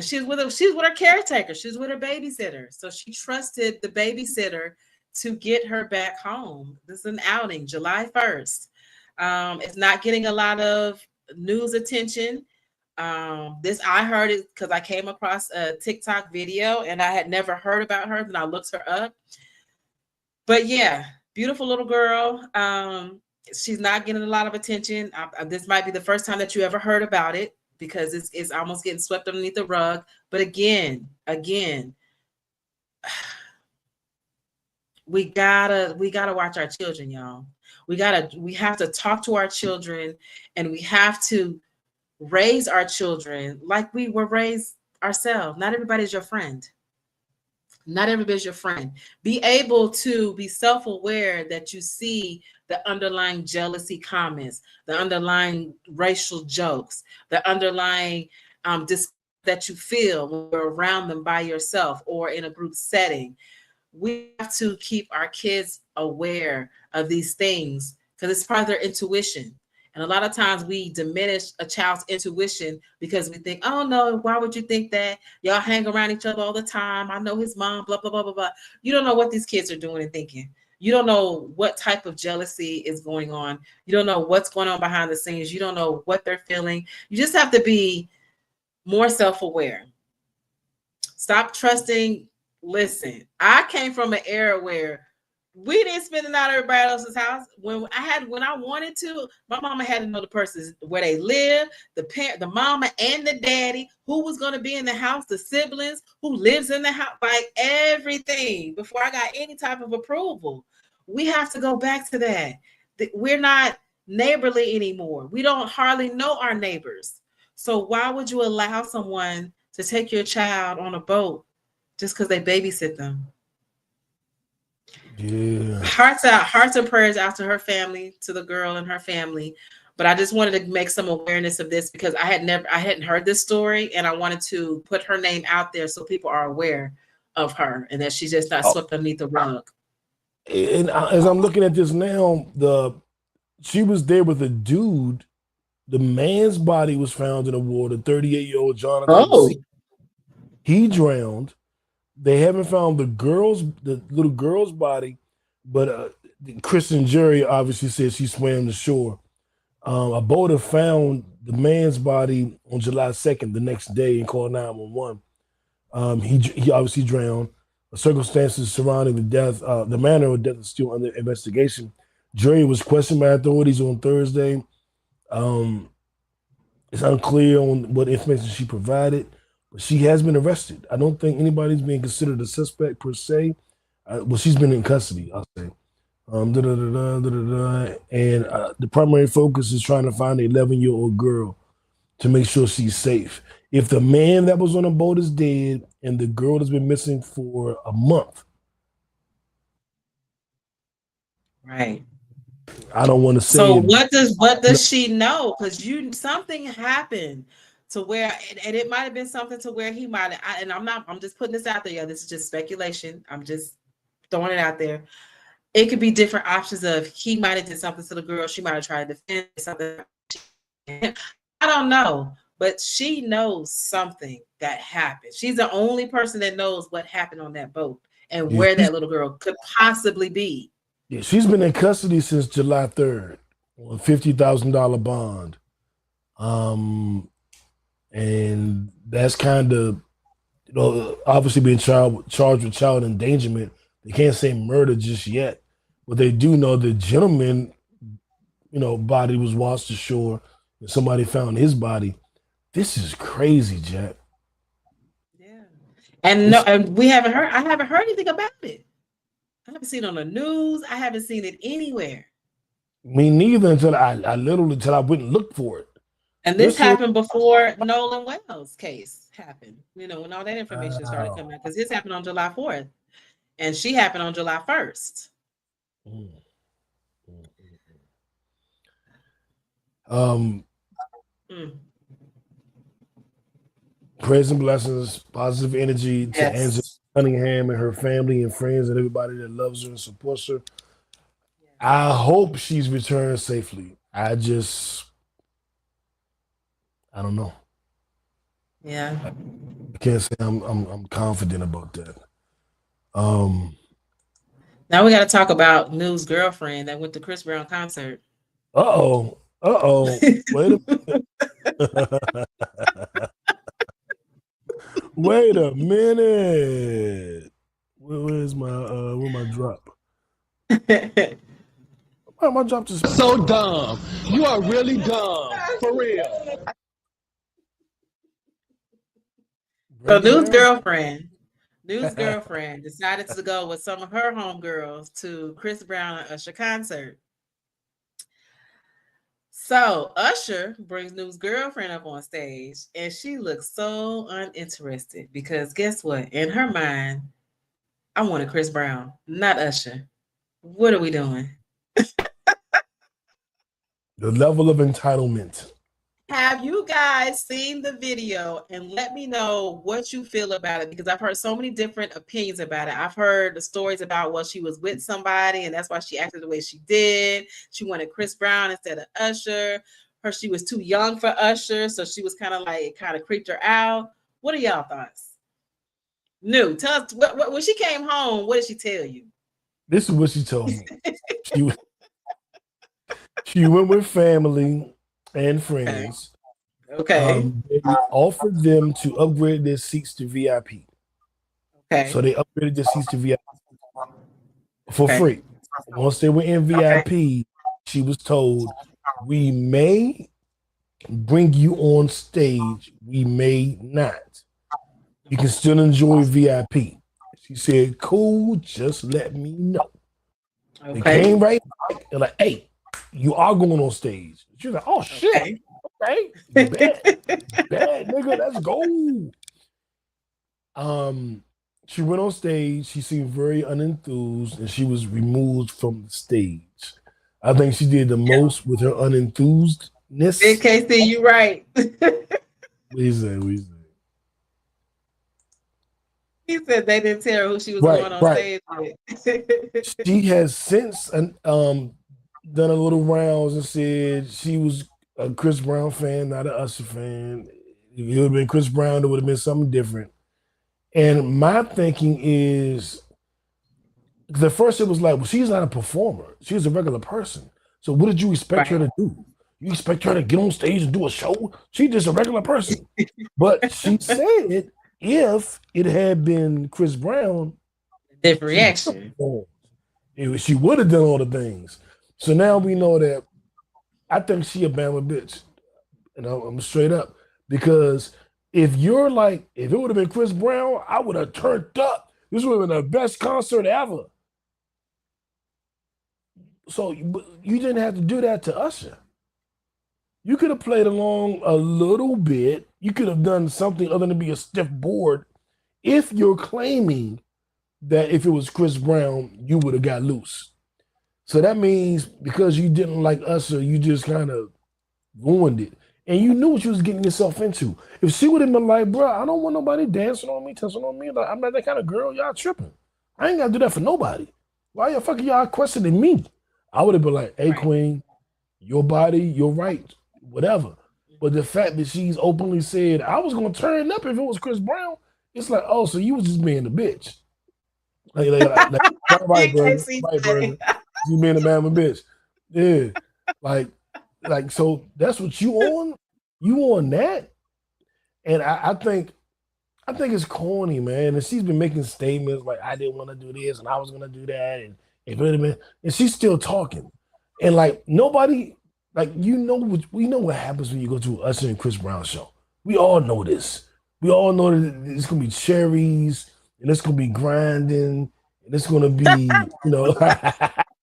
she's with her caretaker, she's with her babysitter. So she trusted the babysitter to get her back home. This is an outing, July 1st. It's not getting a lot of news attention. This I heard it because I came across a TikTok video and I had never heard about her, and I looked her up. But yeah, beautiful little girl. She's not getting a lot of attention. This might be the first time that you ever heard about it because it's almost getting swept underneath the rug. But again, we gotta watch our children, y'all. We have to talk to our children, and we have to raise our children like we were raised ourselves. Not everybody's your friend. Not everybody's your friend. Be able to be self-aware that you see the underlying jealousy comments, the underlying racial jokes, the underlying that you feel when you're around them by yourself or in a group setting. We have to keep our kids aware of these things because it's part of their intuition. And a lot of times we diminish a child's intuition because we think, oh no, why would you think that? Y'all hang around each other all the time. I know his mom, blah, blah, blah, blah, blah. You don't know what these kids are doing and thinking. You don't know what type of jealousy is going on. You don't know what's going on behind the scenes. You don't know what they're feeling. You just have to be more self-aware. Stop trusting. Listen, I came from an era where we didn't spend the night at everybody else's house. When I wanted to, my mama had to know the person where they live, the mama and the daddy, who was going to be in the house, the siblings, who lives in the house, like everything before I got any type of approval. We have to go back to that. We're not neighborly anymore. We don't hardly know our neighbors. So why would you allow someone to take your child on a boat just because they babysit them? Yeah. Hearts and prayers out to her family, to the girl and her family. But I just wanted to make some awareness of this because I hadn't heard this story, and I wanted to put her name out there so people are aware of her and that she's just not swept underneath the rug. And as I'm looking at this now, she was there with a dude. The man's body was found in the water. 38-year-old Jonathan. Oh. He drowned. They haven't found the little girl's body, but Kristen Jerry obviously says she swam to shore. A boater found the man's body on July 2nd, the next day, and called 911. He obviously drowned. The circumstances surrounding the death, the manner of death is still under investigation. Jerry was questioned by authorities on Thursday. It's unclear on what information she provided. But she has been arrested. I don't think anybody's being considered a suspect per se. Well, she's been in custody, I'll say. And the primary focus is trying to find an 11-year-old girl to make sure she's safe. If the man that was on the boat is dead and the girl has been missing for a month, Right. I don't want to say So it. what does she know? Because something happened to where, and it might have been something to where he might have, and I'm just putting this out there. Yeah, this is just speculation. I'm just throwing it out there. It could be different options of he might have did something to the girl. She might have tried to defend something. I don't know, but she knows something that happened. She's the only person that knows what happened on that boat and Yeah, where that little girl could possibly be. yeah, she's been in custody since July 3rd on a $50,000 bond. And that's kind of, obviously being charged with child endangerment. They can't say murder just yet, but they do know the gentleman, body was washed ashore and somebody found his body. This is crazy, Jack. Yeah. And no, and I haven't heard anything about it. I haven't seen it on the news. I haven't seen it anywhere. Me neither until I went and looked for it. And this happened before Nolan Wells case happened, when all that information started coming out, because this happened on July 4th and she happened on July 1st. Praise and blessings, positive energy to Angela Cunningham and her family and friends and everybody that loves her and supports her. I hope she's returned safely. I don't know. Yeah. I can't say I'm confident about that. Now we got to talk about New's girlfriend that went to Chris Brown concert. Wait a minute. Wait a minute. Where's my drop? My drop just so dumb. You are really dumb. For real. So New's girlfriend decided to go with some of her homegirls to Chris Brown and Usher concert. So Usher brings New's girlfriend up on stage and she looks so uninterested because guess what? In her mind, I wanted Chris Brown, not Usher. What are we doing? The level of entitlement. Have you guys seen the video and let me know what you feel about it? Because I've heard so many different opinions about it. I've heard the stories about, well, she was with somebody and that's why she acted the way she did. She wanted Chris Brown instead of Usher. She was too young for Usher, so she was kind of creeped her out. What are y'all thoughts? New, tell us when she came home, what did she tell you? This is what she told me. She went with family and friends. Okay. They offered them to upgrade their seats to VIP. Okay. So they upgraded their seats to VIP for free. Once they were in VIP, she was told, we may bring you on stage. We may not. You can still enjoy VIP. She said, cool, just let me know. Okay. They came right back. They're like, hey, you are going on stage. She was like, oh, shit. Okay. Bad nigga, let's go. She went on stage. She seemed very unenthused, and she was removed from the stage. I think she did the most with her unenthused-ness. In KC, you right. We say. He said they didn't tell her who she was going on stage with. She has since done a little rounds and said she was a Chris Brown fan, not an Usher fan. If it would have been Chris Brown, it would have been something different. And my thinking is, the first it was like, well, she's not a performer. She's a regular person. So what did you expect her to do? You expect her to get on stage and do a show? She's just a regular person. But she said if it had been Chris Brown, different reaction. She would have done all the things. So now we know that I think she a Bama bitch. And I'm straight up. Because if it would have been Chris Brown, I would have turned up. This would have been the best concert ever. So you didn't have to do that to Usher. You could have played along a little bit You could have done something other than be a stiff board if you're claiming that if it was Chris Brown, you would have got loose. So that means because you didn't like Usher, you just kind of ruined it. And you knew what you was getting yourself into. If she would have been like, bro, I don't want nobody dancing on me, touching on me. Like, I'm not that kind of girl. Y'all tripping. I ain't got to do that for nobody. Why the fuck are y'all questioning me? I would have been like, hey, Queen, your body, your right, whatever. But the fact that she's openly said, I was going to turn up if it was Chris Brown, it's like, oh, so you was just being a bitch. Right, Berger. You being a man with a bitch. Yeah. Like, so that's what you on? You on that? And I think it's corny, man. And she's been making statements like, I didn't want to do this and I was going to do that. And she's still talking. And like, nobody, like, we know what happens when you go to an Usher and Chris Brown show. We all know this. We all know that it's going to be cherries and it's going to be grinding and it's going to be,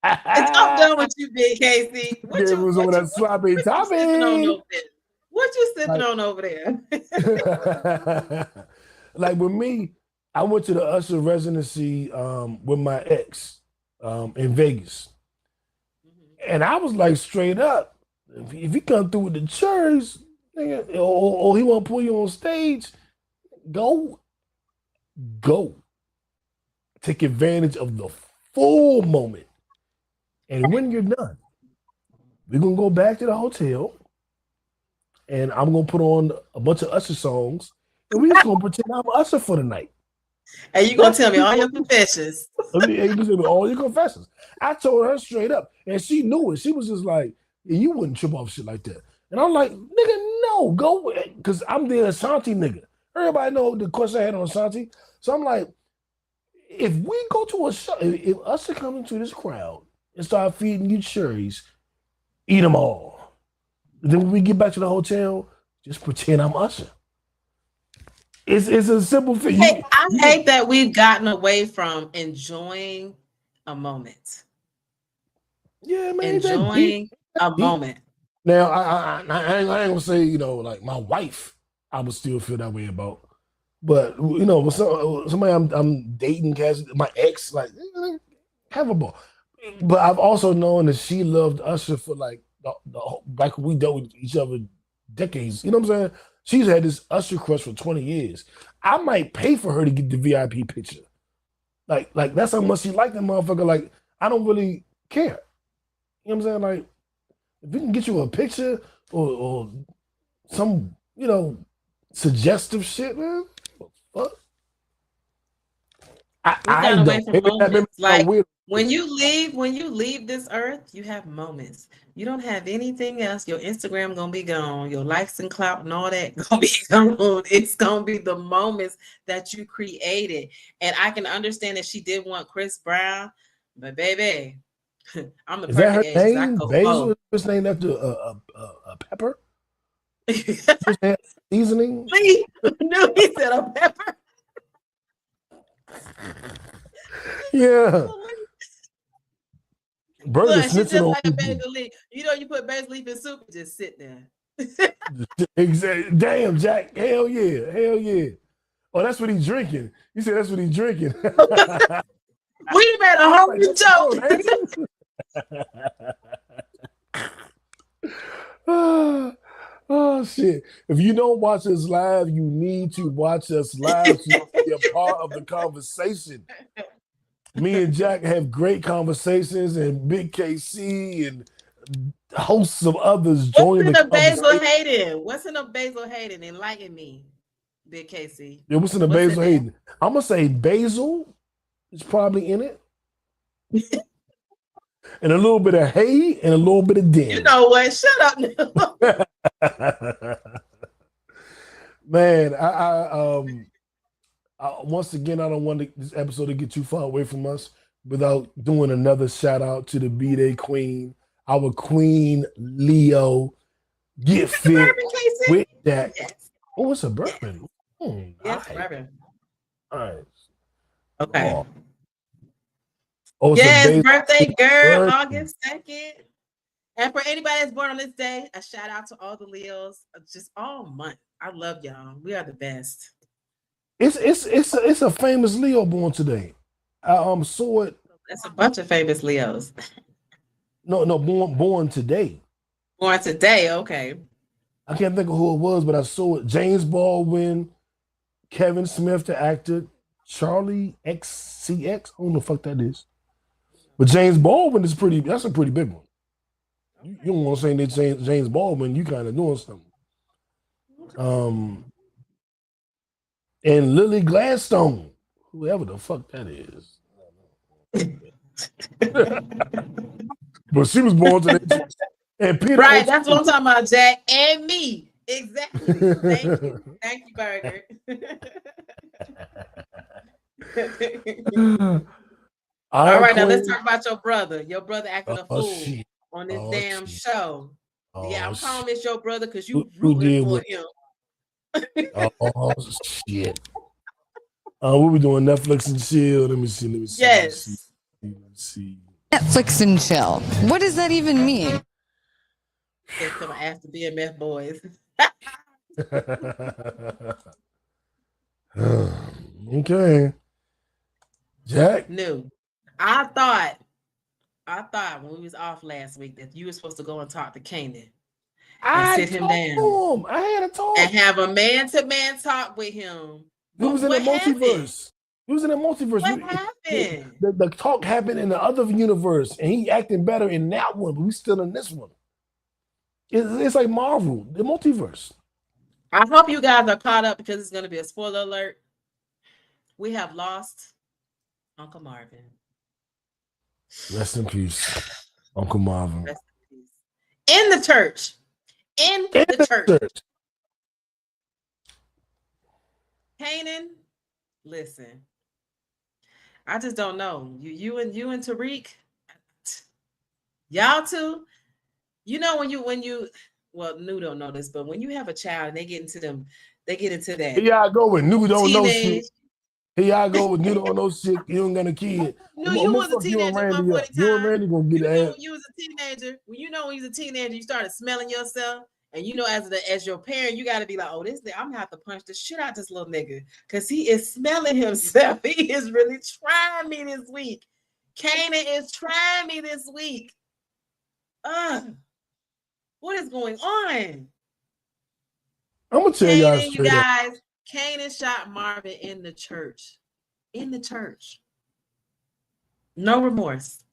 I'm done with you, Big Casey. What you sipping on over there? Like with me, I went to the Usher residency with my ex in Vegas. And I was like, straight up, if he come through with the cherries, nigga, or he want to pull you on stage, go. Take advantage of the full moment. And when you're done, we're going to go back to the hotel and I'm going to put on a bunch of Usher songs and we're just going to pretend I'm Usher for the night. And you're going to tell me all your confessions. All your confessions. I told her straight up and she knew it. She was just like, yeah, you wouldn't trip off shit like that. And I'm like, nigga, no, go. Because I'm the Ashanti nigga. Everybody know the question I had on Ashanti. So I'm like, if we go to a show, if Usher comes into this crowd and start feeding you cherries, eat them all. And then when we get back to the hotel, just pretend I'm Usher. It's a simple thing. I hate that we've gotten away from enjoying a moment. Yeah, man. Enjoying a moment. Now, I ain't gonna say, like my wife, I would still feel that way about. But with somebody I'm dating, my ex, like, have a ball. But I've also known that she loved Usher for like back when we dealt with each other decades. You know what I'm saying? She's had this Usher crush for 20 years. I might pay for her to get the VIP picture. Like that's how much she liked that motherfucker. Like, I don't really care. You know what I'm saying? Like, if we can get you a picture or some, suggestive shit, man. What? I away from moments. Like, weird. when you leave this earth, you have moments. You don't have anything else. Your Instagram gonna be gone. Your likes and clout and all that gonna be gone. It's gonna be the moments that you created. And I can understand that she did want Chris Brown, but baby, I'm the perfect age. Is that her name? Basil is named after a pepper. Seasoning. No, he said a pepper. Yeah. Burger she's just like a basil leaf. You put basil leaf in soup, just sit there. Exactly. Damn, Jack. Hell yeah. Oh, that's what he's drinking. You said that's what he's drinking. We made a hungry joke. Oh shit. If you don't watch us live, you need to watch us live to be a part of the conversation. Me and Jack have great conversations, and Big KC and hosts of others join the conversation. What's in a basil Hayden? Enlighten me, Big KC. Yeah, what's in a basil Hayden? I'm gonna say basil is probably in it. And a little bit of hay and a little bit of den. You know what? Shut up now. Man, once again, I don't want this episode to get too far away from us without doing another shout out to the Bday Queen, our Queen Leo. Get fit with Jacq. Yes. Oh, it's a bourbon. Yes, bourbon. All right. Okay. Yes, birthday girl, August 2nd. And for anybody that's born on this day, a shout out to all the Leos, just all month. I love y'all. We are the best. It's a famous Leo born today. I saw it. That's a bunch of famous Leos. No, born today. Born today, okay. I can't think of who it was, but I saw it. James Baldwin, Kevin Smith, the actor, Charlie XCX. I don't know the fuck that is. But James Baldwin is that's a pretty big one. You don't want to say that James Baldwin, you kind of doing something. And Lily Gladstone, whoever the fuck that is. But she was born today. And Peter right, that's what I'm talking about, Jack. And me. Exactly. Thank you. Thank you, Burger. All right, now let's talk about your brother. Your brother acting a fool on this damn show. Yeah, I'm calling this your brother because you rooting for him. Oh shit. What we doing? Netflix and chill. Let me see. Yes. Let me see. Netflix and chill. What does that even mean? It's gonna ask the BMF boys. Okay. Jack? No. I thought when we was off last week that you were supposed to go and talk to Kanan. And sit him down. I had a talk. And have a man-to-man talk with him. He was in the multiverse. He was in the multiverse. What happened? The talk happened in the other universe, and he acting better in that one, but we still in this one. It's like Marvel, the multiverse. I hope you guys are caught up because it's going to be a spoiler alert. We have lost Uncle Marvin. Rest in peace, Uncle Marvin. Rest in peace. In the church. In the church. Kanan, listen. I just don't know. You and Tariq, y'all two. You know when you well, Nu don't know this, but when you have a child and they get into that. Here I go with Nu don't know shit. Here I go with Nu don't know shit. You don't got a kid. No, you was a teenager at one point in time. You and Randy gonna get ass. You was a teenager. When you was a teenager, you started smelling yourself. And as your parent, you got to be like, oh, I'm gonna have to punch the shit out this little nigga because he is smelling himself. He is really trying me this week. Kanan is trying me this week. What is going on? I'm gonna tell y'all you guys. Kanan shot Marvin in the church. In the church. No remorse.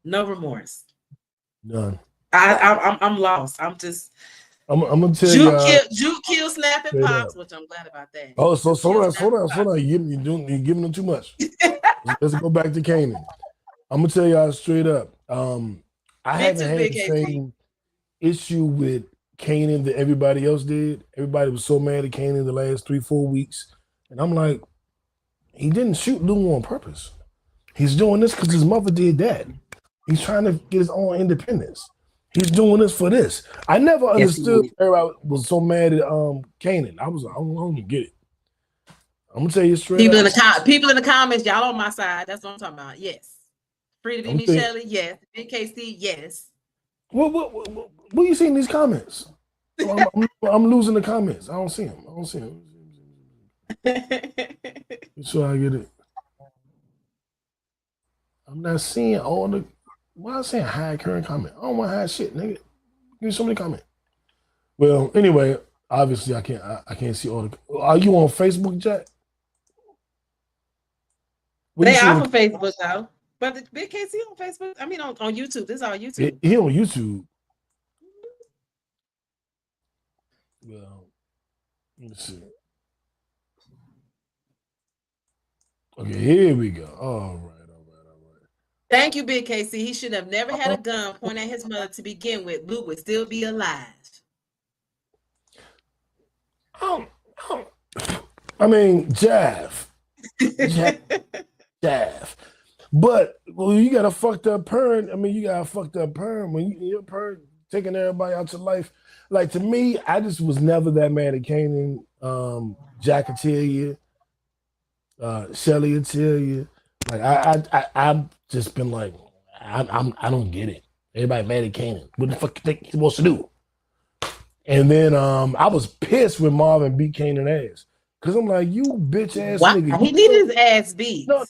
No remorse. None. I'm lost. I'm gonna tell you. Juke kill snapping pops, which I'm glad about that. Oh, so on. You're giving them too much. Let's go back to Kanan. I'm gonna tell y'all straight up. I haven't had the same issue with Kanan that everybody else did. Everybody was so mad at Kanan the last 3-4 weeks, and I'm like, he didn't shoot Lou on purpose. He's doing this because his mother did that. He's trying to get his own independence. He's doing this for this. I never understood everybody was so mad at Kanan. I was like, I don't get it. I'm gonna tell you straight. People in the comments, y'all on my side. That's what I'm talking about. Yes. Free to be Shelly, yes. BKC, yes. What you see in these comments? I'm losing the comments. I don't see them. So I get it. I'm not seeing all the. Why am I saying high current comment? I don't want high shit, nigga. Give me so many comments. Well, anyway, obviously I can't see all the. Are you on Facebook, Jack? They are on Facebook though. But the Big KC on Facebook. I mean on YouTube. This is all YouTube. He on YouTube. Well, let me see. Okay, here we go. All right. Thank you, Big KC. He should have never had a gun pointed at his mother to begin with. Luke would still be alive. I mean, Jaff. But you got a fucked up parent. I mean, you got a fucked up parent when your parent taking everybody out your life. Like, to me, I just was never that mad at Kanan. Jack will tell you. Shelly will tell you. Like, I've just been like, I don't get it. Everybody mad at Kanan. What the fuck you think he's supposed to do? And then I was pissed when Marvin beat Kanan ass. Cause I'm like, you bitch ass nigga. He needed his ass beat. No,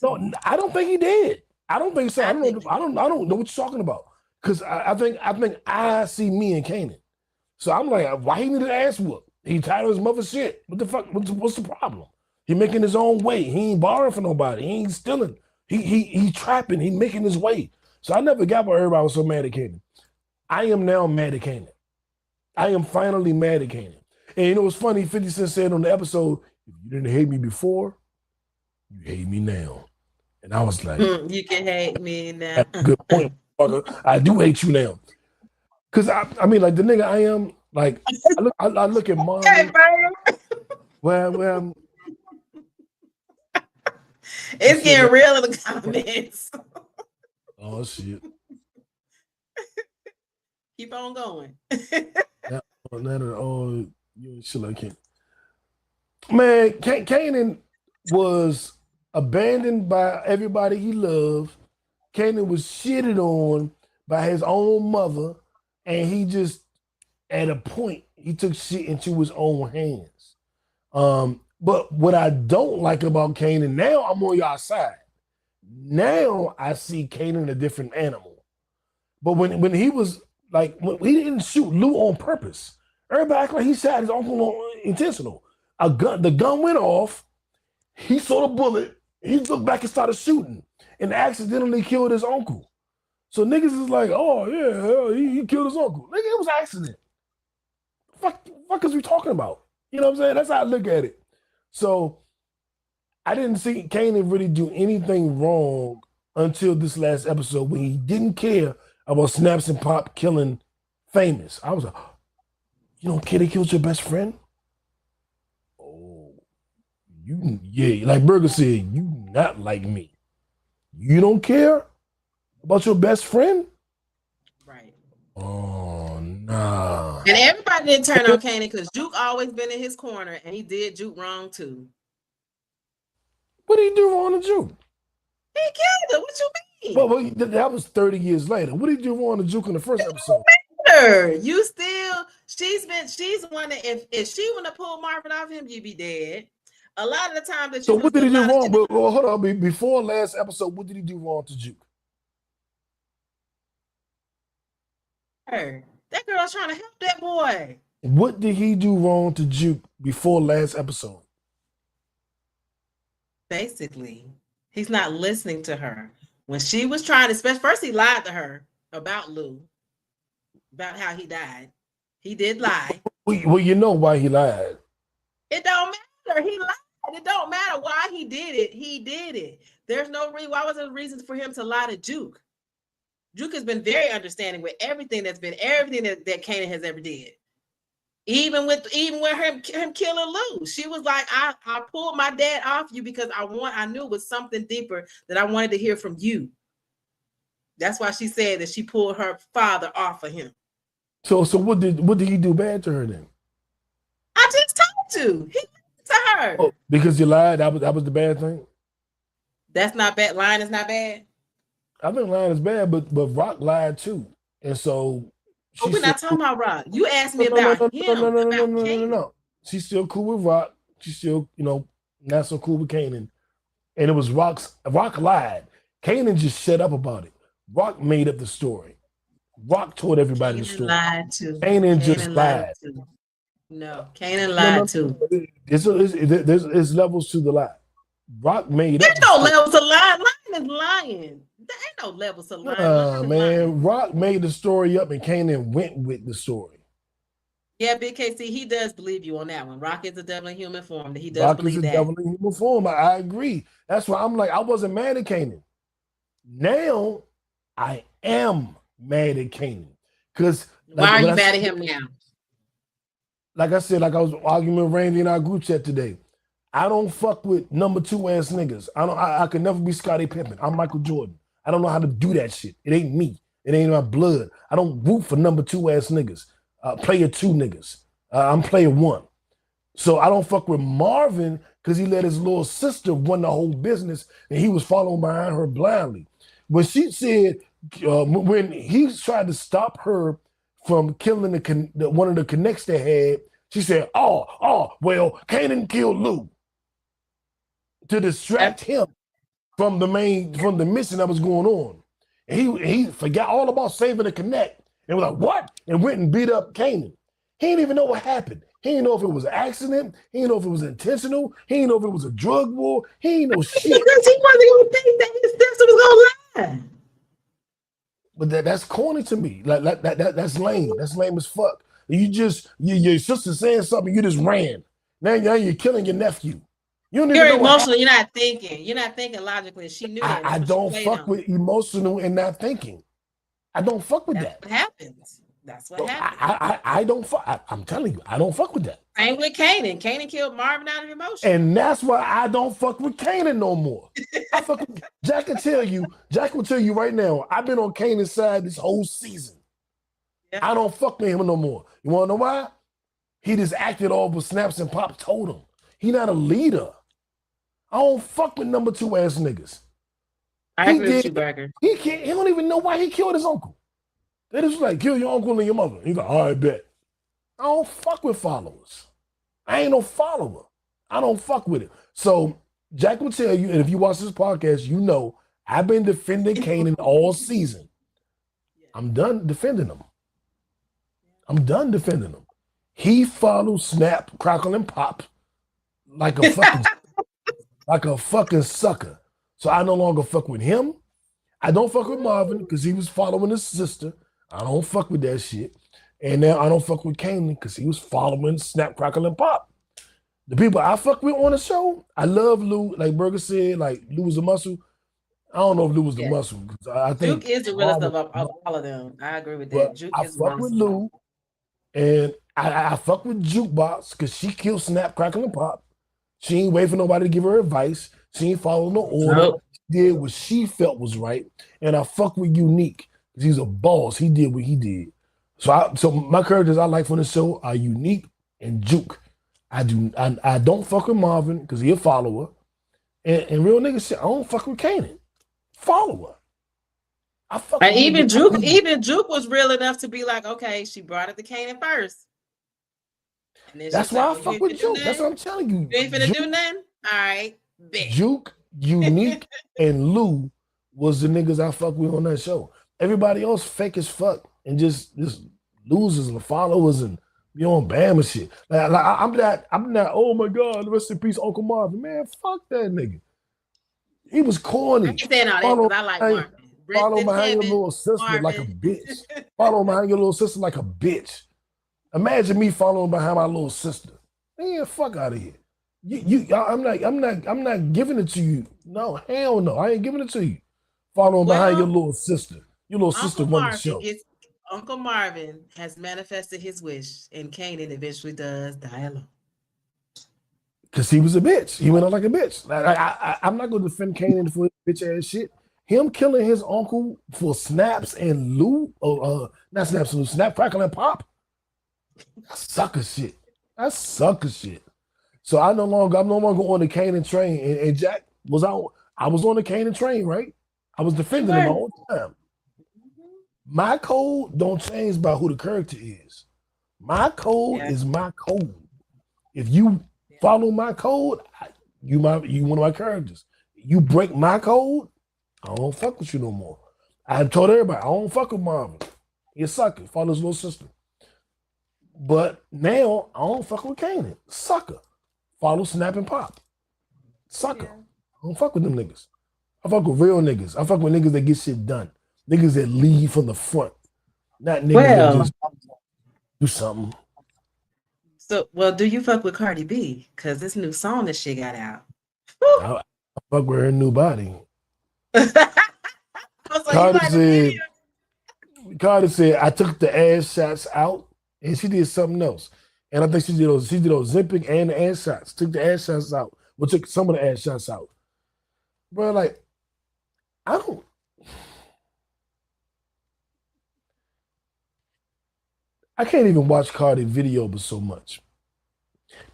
I don't think he did. I don't think so. I don't know what you're talking about. Cause I think I see me and Kanan. So I'm like, why he needed an ass whoop? He tired of his mother's shit. What the fuck? What's the problem? He making his own way. He ain't borrowing from nobody. He ain't stealing. He trapping. He making his way. So I never got why everybody was so mad at Kanan. I am now mad at Kanan. I am finally mad at Kanan. And you know what's funny? 50 Cent said on the episode, if you didn't hate me before, you hate me now. And I was like, you can hate me now. That's a good point, motherfucker. I do hate you now. Cause I mean, like the nigga I am, like I look at Marvin. Hey, well, it's getting real in the comments. Oh shit. Keep on going. You shit like Kanan. Man, Kanan was abandoned by everybody he loved. Kanan was shitted on by his own mother, and he just, at a point, he took shit into his own hands. But what I don't like about Kanan, now I'm on y'all side. Now I see Kanan a different animal. But when he was like, when he didn't shoot Lou on purpose. Everybody act like he shot his uncle intentional. The gun went off. He saw the bullet. He looked back and started shooting, and accidentally killed his uncle. So niggas is like, oh yeah, he killed his uncle. Nigga, it was an accident. Fuck is we talking about? You know what I'm saying? That's how I look at it. So I didn't see Kanan really do anything wrong until this last episode when he didn't care about Snaps and Pop killing Famous. I was like, you don't care they killed your best friend? Oh, like Burger said, you not like me. You don't care about your best friend? Right. Oh, nah. And everybody didn't turn on Kanan because Juke always been in his corner, and he did Juke wrong too. What did he do wrong to Juke? He killed her. What you mean? Well, that was 30 years later. What did he do wrong to Juke in the first episode? You still, she's one that if she wouldn't have pulled Marvin off him, you'd be dead. A lot of the time that you. So what did he do wrong? Well, hold on. Before last episode, what did he do wrong to Juke? That girl's trying to help that boy. What did he do wrong to Juke before last episode? Basically, he's not listening to her. When she was trying to, first he lied to her about Lou, about how he died. He did lie. Well, you know why he lied. It don't matter. He lied. It don't matter why he did it. He did it. There's no reason. Why was there reasons for him to lie to Juke? Juke has been very understanding with everything that Kanan has ever did. Even with him killing Lou, she was like, I pulled my dad off you because I knew it was something deeper that I wanted to hear from you. That's why she said that she pulled her father off of him. So what did he do bad to her then? I just told you. He lied to her. Oh, because you lied, that was the bad thing? That's not bad. Lying is not bad. I think lying is bad, but Rock lied too. And so we're not talking about Rock. You asked me about him. No. She's still cool with Rock. She's still, not so cool with Kanan. And it was Rock lied. Kanan just shut up about it. Rock made up the story. Rock told everybody the story. Lied too. Kanan just lied. No, Kanan lied too. There's levels to the lie. Rock made up. There's no levels to lying. Lying is lying. There ain't no levels to lying. Man, Rock made the story up and Kanan went with the story. Yeah, Big KC, he does believe you on that one. Rock is a devil in human form. He does believe that. Rock is a devil in human form. I agree. That's why I'm like, I wasn't mad at Kanan. Now, I am mad at Kanan. Because why are you mad at him now? Like I said, like I was arguing with Randy in our group chat today. I don't fuck with number 2 ass niggas. I could never be Scottie Pippen. I'm Michael Jordan. I don't know how to do that shit. It ain't me. It ain't my blood. I don't root for number 2 ass niggas. Player 2 niggas. I'm player 1. So I don't fuck with Marvin because he let his little sister run the whole business and he was following behind her blindly. When she said when he tried to stop her from killing one of the connects they had, she said, well, Kanan killed Lou to distract him from the mission that was going on. And he forgot all about saving the connect and was like, what? And went and beat up Kanan. He didn't even know what happened. He didn't know if it was an accident. He didn't know if it was intentional. He didn't know if it was a drug war. He didn't know shit. Because he wasn't going to think that his sister was going to lie. But that's corny to me. That's lame. That's lame as fuck. Your sister saying something, you just ran. Now you're killing your nephew. You're emotional. You're not thinking. You're not thinking logically. She knew that. I don't fuck with emotional and not thinking. I don't fuck with that. What happens? That's what happens. I don't fuck. I'm telling you, I don't fuck with that. Same with Kanan. Kanan killed Marvin out of emotion. And that's why I don't fuck with Kanan no more. I fuck with, Jacq will tell you right now, I've been on Kanan's side this whole season. Yeah. I don't fuck with him no more. You wanna know why? He just acted off what Snaps and Pop told him. He not a leader. I don't fuck with number 2 ass niggas. I agree with you, Bagger. He don't even know why he killed his uncle. They just like, kill your uncle and your mother. He's like, all right, bet. I don't fuck with followers. I ain't no follower. I don't fuck with it. So Jacq will tell you, and if you watch this podcast, you know I've been defending Kanan all season. I'm done defending him. He follows Snap, Crackle, and Pop like a fucking like a fucking sucker. So I no longer fuck with him. I don't fuck with Marvin because he was following his sister. I don't fuck with that shit. And now I don't fuck with Kanan because he was following Snap, Crackle, and Pop. The people I fuck with on the show, I love Lou. Like Burger said, like Lou was the muscle. I don't know if Lou was the muscle. I think Juke is the realest of all of them. I agree with that. Juke I fuck with Lou, and I fuck with Jukebox because she killed Snap, Crackle, and Pop. She ain't wait for nobody to give her advice. She ain't following no order. Nope. She did what she felt was right. And I fuck with Unique because he's a boss. He did what he did. So my characters I like from the show are Unique and Juke. I don't fuck with Marvin because he a follower. And real niggas shit, I don't fuck with Kanan. Follower. I fuck with even Juke was real enough to be like, okay, she brought it to Kanan first. That's why I fuck with Juke. That's what I'm telling you. You ain't finna do nothing? All right. Bet. Juke, Unique, and Lou was the niggas I fuck with on that show. Everybody else fake as fuck and just losers and followers and be on Bam and shit. Like I'm not, oh my God, rest in peace, Uncle Marvin. Man, fuck that nigga. He was corny. I'm saying all that because I like Marvin. Follow behind your little sister like a bitch. Follow behind your little sister like a bitch. Imagine me following behind my little sister. Man, fuck out of here. I'm not giving it to you. No, hell no. I ain't giving it to you. Following behind your little sister. Your little sister run the show. Uncle Marvin has manifested his wish, and Kanan eventually does die alone. Because he was a bitch. He went out like a bitch. I'm not going to defend Kanan for his bitch ass shit. Him killing his uncle for Snaps and Lou, not Snaps and Lou, Snap, Crackle, and Pop. That's sucker shit. That's sucker shit. So I'm no longer on the Kanan train. And Jacq was out. I was on the Kanan train, right? I was defending him all the time. My code don't change by who the character is. My code is my code. If you follow my code, you one of my characters. You break my code, I don't fuck with you no more. I told everybody I don't fuck with Marvin. He a sucker. Follow his little sister. But now I don't fuck with Kanan. Sucker. Follow Snap and Pop. Sucker. Yeah. I don't fuck with them niggas. I fuck with real niggas. I fuck with niggas that get shit done. Niggas that lead from the front. Not niggas that just do something. So, do you fuck with Cardi B? Because this new song that she got out. I fuck with her new body. Cardi said, I took the ass shots out and she did something else. And I think she did those Ozempic and the ass shots. Took the ass shots out. Well, took some of the ass shots out. Bro, like, I can't even watch Cardi video but so much.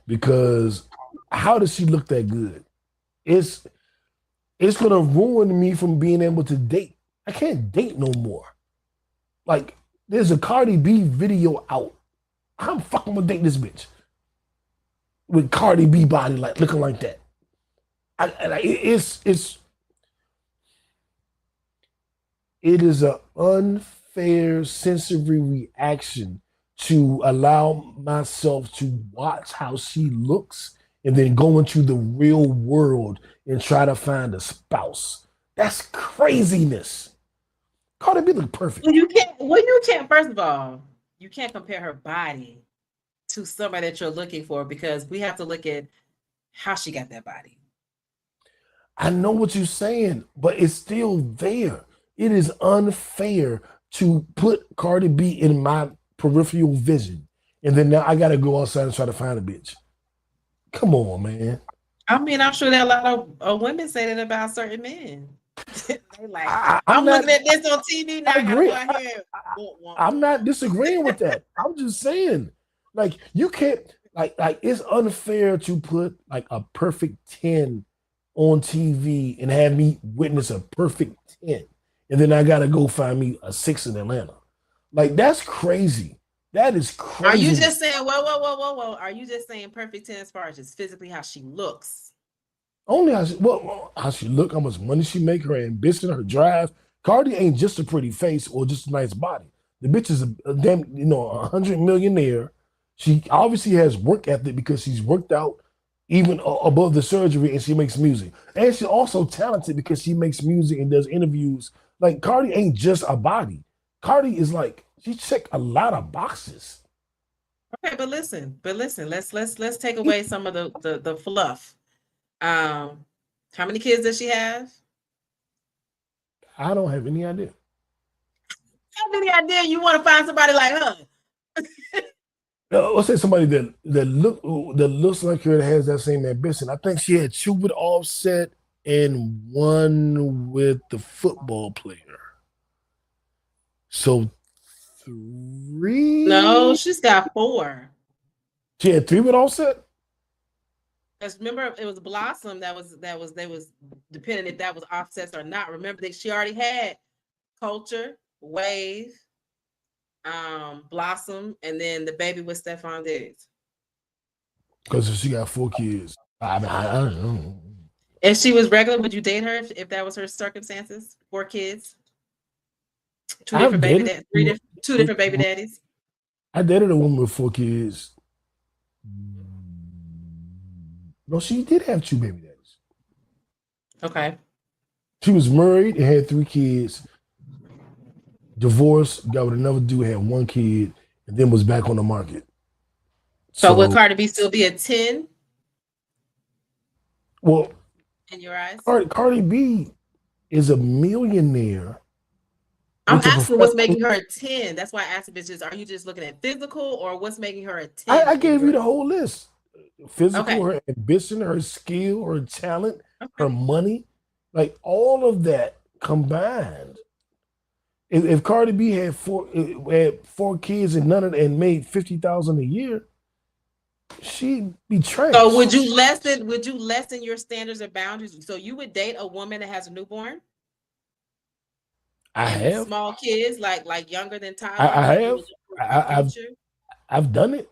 Because how does she look that good? It's gonna ruin me from being able to date. I can't date no more. Like, there's a Cardi B video out. I'm fucking gonna date this bitch with Cardi B body like looking like that. It is an unfair sensory reaction to allow myself to watch how she looks and then go into the real world and try to find a spouse. That's craziness. Cardi B look perfect. Well, you can't. First of all, you can't compare her body to somebody that you're looking for because we have to look at how she got that body. I know what you're saying, but it's still there. It is unfair to put Cardi B in my peripheral vision, and then now I gotta go outside and try to find a bitch. Come on, man. I mean, I'm sure that a lot of women say that about certain men. They like, I'm not, looking at this on TV now. I gotta go out here. I'm not disagreeing with that. I'm just saying, like, you can't, like it's unfair to put like a perfect 10 on TV and have me witness a perfect 10, and then I gotta go find me a 6 in Atlanta. Like, that's crazy. That is crazy. Are you just saying, whoa? Are you just saying perfect 10 as far as just physically how she looks? Only how she look, how much money she make, her ambition, her drive. Cardi ain't just a pretty face or just a nice body. The bitch is a damn, 100 millionaire. She obviously has work ethic because she's worked out even above the surgery, and she makes music. And she's also talented because she makes music and does interviews. Like, Cardi ain't just a body. Cardi is like, she checked a lot of boxes. Okay, but listen. Let's take away some of the fluff. How many kids does she have? I don't have any idea. How many idea you want to find somebody like her? Let's say somebody that looks like her, that has that same ambition. I think she had 2 with Offset and 1 with the football player. So 3. No, she's got 4. She had 3 with Offset. Because remember, it was Blossom they was depending if that was Offsets or not. Remember that she already had Culture, Wave, Blossom, and then the baby with Stephon Diggs. Because she got 4 kids. I don't know. If she was regular, would you date her if that was her circumstances? 4 kids, 2 different baby daddies, 2 different baby daddies. I dated a woman with 4 kids. No, she did have 2 baby daddies. Okay. She was married and had 3 kids. Divorced, got with another dude, had 1 kid, and then was back on the market. So would Cardi B still be a 10? Well, in your eyes? Cardi B is a millionaire. I'm asking what's making her a 10. That's why I asked if it's just, are you just looking at physical or what's making her a 10? I gave you the whole list. Physical, her ambition, her skill, her talent, her money, like all of that combined. If Cardi B had 4 kids and made $50,000 a year, she'd be trash. So would you lessen your standards or boundaries? So you would date a woman that has a newborn? I have small kids, like younger than Tyler. I have. I've done it.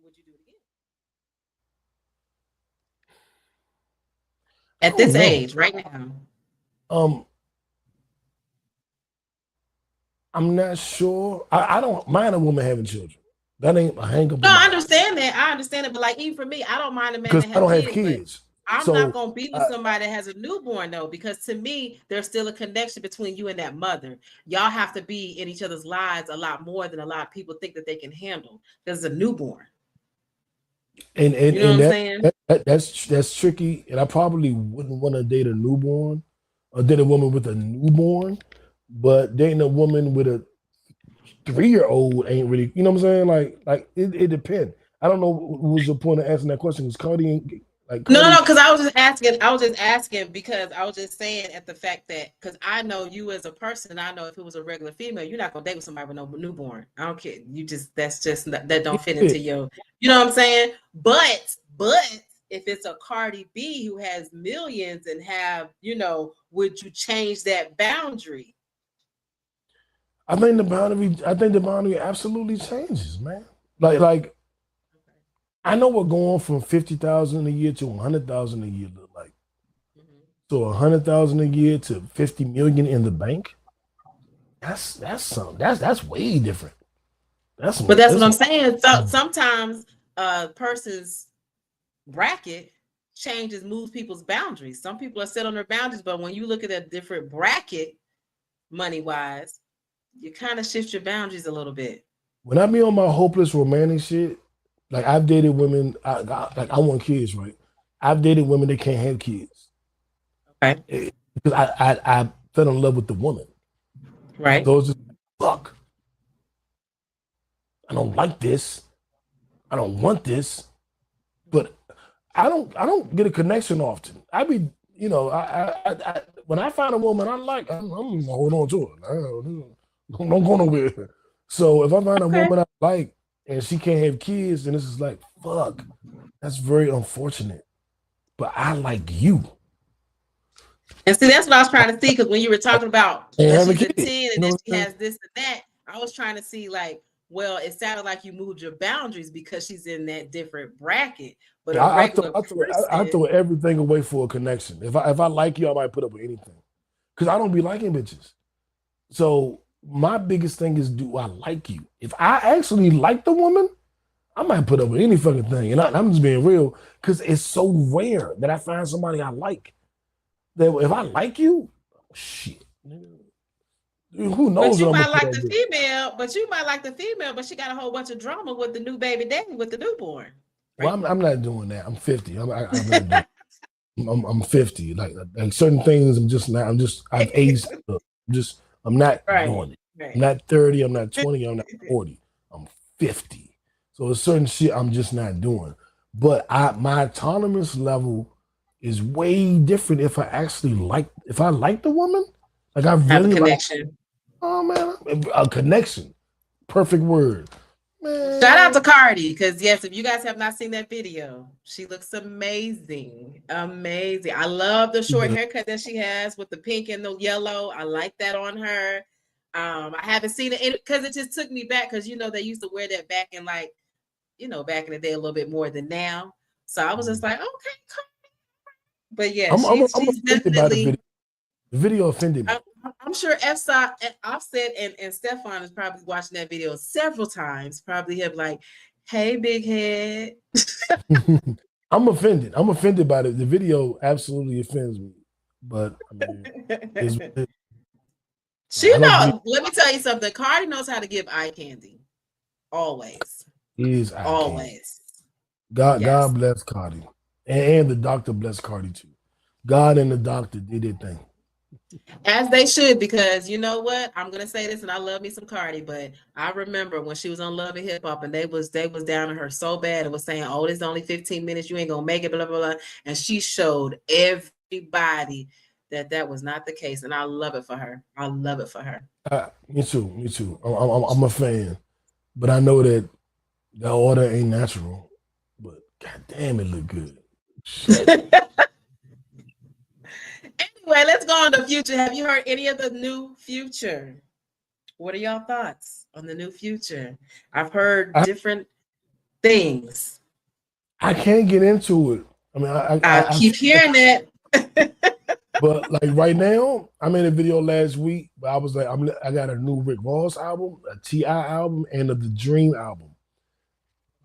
Would you do it again? At this age, right now? I'm not sure. I don't mind a woman having children. That ain't a hang up. No, I understand that. But like, even for me, I don't mind a man because I don't have kids. I'm not gonna be with somebody that has a newborn though, because to me, there's still a connection between you and that mother. Y'all have to be in each other's lives a lot more than a lot of people think that they can handle. There's a newborn. And you know what I'm saying? That's tricky. And I probably wouldn't want to date a newborn or date a woman with a newborn, but dating a woman with a 3-year-old ain't really, you know what I'm saying? Like it depends. I don't know what was the point of asking that question. Is Cardi No, because I was just asking because I was just saying at the fact that, because I know you as a person, I know if it was a regular female, you're not gonna date with somebody with no newborn. I don't care. That don't fit into your, you know what I'm saying? But if it's a Cardi B who has millions and have, would you change that boundary? I think the boundary absolutely changes, man. Like I know we're going from 50,000 a year to 100,000 a year look like. So 100,000 a year to 50 million in the bank. That's something. That's way different. But that's what I'm saying. So sometimes a person's bracket changes, moves people's boundaries. Some people are set on their boundaries, but when you look at a different bracket, money wise, you kind of shift your boundaries a little bit. When I be on my hopeless romantic shit, like I've dated women, I want kids, right? I've dated women that can't have kids. Right. Because I fell in love with the woman. Right. So it's just, fuck. I don't like this. I don't want this. But I don't get a connection often. I be, I when I find a woman I like, I'm gonna hold on to it. Don't go nowhere. So if I find a woman I like and she can't have kids, then this is like, fuck. That's very unfortunate. But I like you. And see, that's what I was trying to see, because when you were talking about that she's a 10 and then she has this and that, I was trying to see like, well, it sounded like you moved your boundaries because she's in that different bracket. But I throw everything away for a connection. If I like you, I might put up with anything. Because I don't be liking bitches. So my biggest thing is, do I like you? If I actually like the woman, I might put up with any fucking thing. And I'm just being real, because it's so rare that I find somebody I like. That if I like you, shit. Who knows? But you might like the female, but she got a whole bunch of drama with the new baby daddy with the newborn. Right? Well, I'm not doing that. I'm 50. I'm 50. Like certain things, I've aged up. I'm not doing it. Right. I'm not 30. I'm not 20. I'm not 40. I'm 50. So there's certain shit I'm just not doing. But my tolerance level is way different if I like the woman. Like I really have a connection. Oh man, a connection. Perfect word. Man. Shout out to Cardi, because yes, if you guys have not seen that video, she looks amazing. Amazing. I love the short haircut that she has with the pink and the yellow. I like that on her. I haven't seen it because it just took me back, because they used to wear that back in back in the day a little bit more than now. So I was just like, okay, Cardi. But yeah, she's definitely. The video offended me. I'm sure Offset and Stefan is probably watching that video several times. Probably have like, "Hey, big head." I'm offended. I'm offended by it. The video absolutely offends me. But I mean, she knows. Let me tell you something. Cardi knows how to give eye candy. Always. Is always. God bless Cardi, and the doctor bless Cardi too. God and the doctor did their thing. As they should, because you know what? I'm gonna say this, and I love me some Cardi, but I remember when she was on Love and Hip Hop, and they was down on her so bad and was saying, "Oh, this is only 15 minutes. You ain't gonna make it." Blah blah blah. And she showed everybody that was not the case, and I love it for her. I love it for her. Me too. I'm a fan, but I know that the order ain't natural. But goddamn, it look good. Shit. Anyway, let's go on to Future. Have you heard any of the new Future? What are y'all thoughts on the new Future? I've heard different things. I can't get into it. I mean, I keep hearing that. But like right now, I made a video last week, but I was like, I got a new Rick Ross album, a T.I. album, and a The Dream album.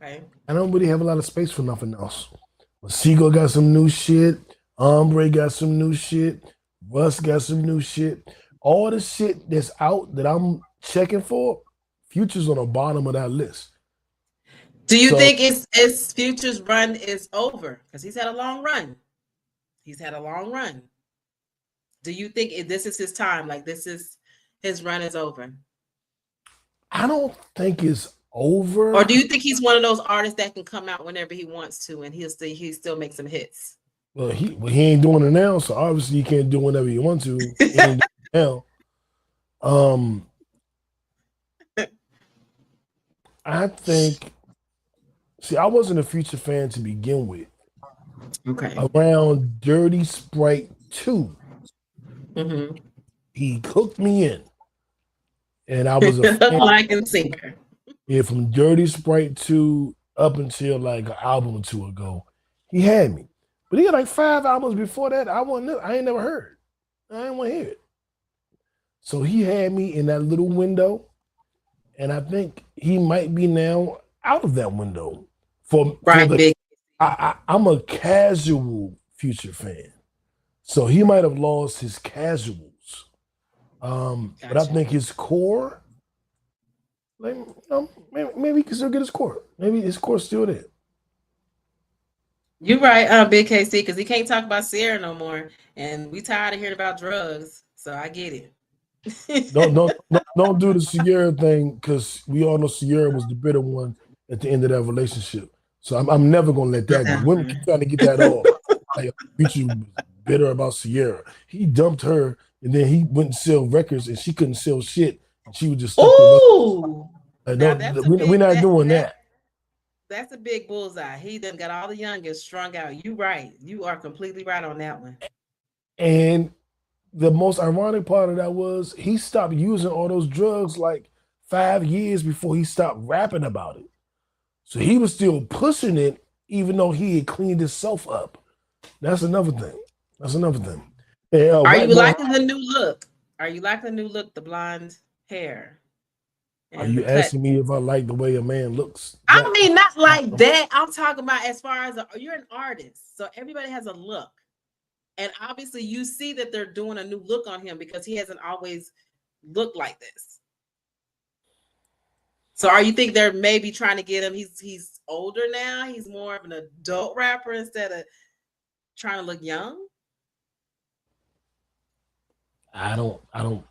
Okay. I don't really have a lot of space for nothing else. Seagull got some new shit. Ombre got some new shit. Russ got some new shit. All the shit that's out that I'm checking for, Future's on the bottom of that list. Do you think it's Future's run is over? Because he's had a long run. Do you think this is his time? Like his run is over? I don't think it's over. Or do you think he's one of those artists that can come out whenever he wants to, and he still make some hits? Well, he ain't doing it now, so obviously he can't do whenever he wants to. He ain't doing it now. I think. See, I wasn't a Future fan to begin with, Okay. around Dirty Sprite 2. Mm-hmm. He hooked me in. And I was a Hook, fan. line, and sinker. Yeah, from Dirty Sprite 2 up until like an album or two ago. He had me. But he had like 5 albums before that. I ain't never heard. I didn't want to hear it. So he had me in that little window. And I think he might be now out of that window. For the Big. I'm a casual Future fan. So he might have lost his casuals. But I think his core, like, maybe he can still get his core. Maybe his core's still there. You're right, Big KC, because he can't talk about Sierra no more. And we tired of hearing about drugs. So I get it. Don't do the Sierra thing, because we all know Sierra was the bitter one at the end of that relationship. So I'm never gonna let that go. Women keep trying to get that off. Like, Future was bitter about Sierra. He dumped her, and then he wouldn't sell records, and she couldn't sell shit. And she was just stuck. Ooh, we're not doing that. That's a big bullseye. He done got all the youngest strung out. You right. You are completely right on that one. And the most ironic part of that was he stopped using all those drugs like 5 years before he stopped rapping about it. So he was still pushing it, even though he had cleaned himself up. That's another thing. And, are you liking the new look? Are you liking the new look, the blonde hair? Are you asking me if I like the way a man looks? I mean, not like that. I'm talking about as far as you're an artist, so everybody has a look. And obviously you see that they're doing a new look on him because he hasn't always looked like this. So are you think they're maybe trying to get him? He's older now. He's more of an adult rapper instead of trying to look young. I don't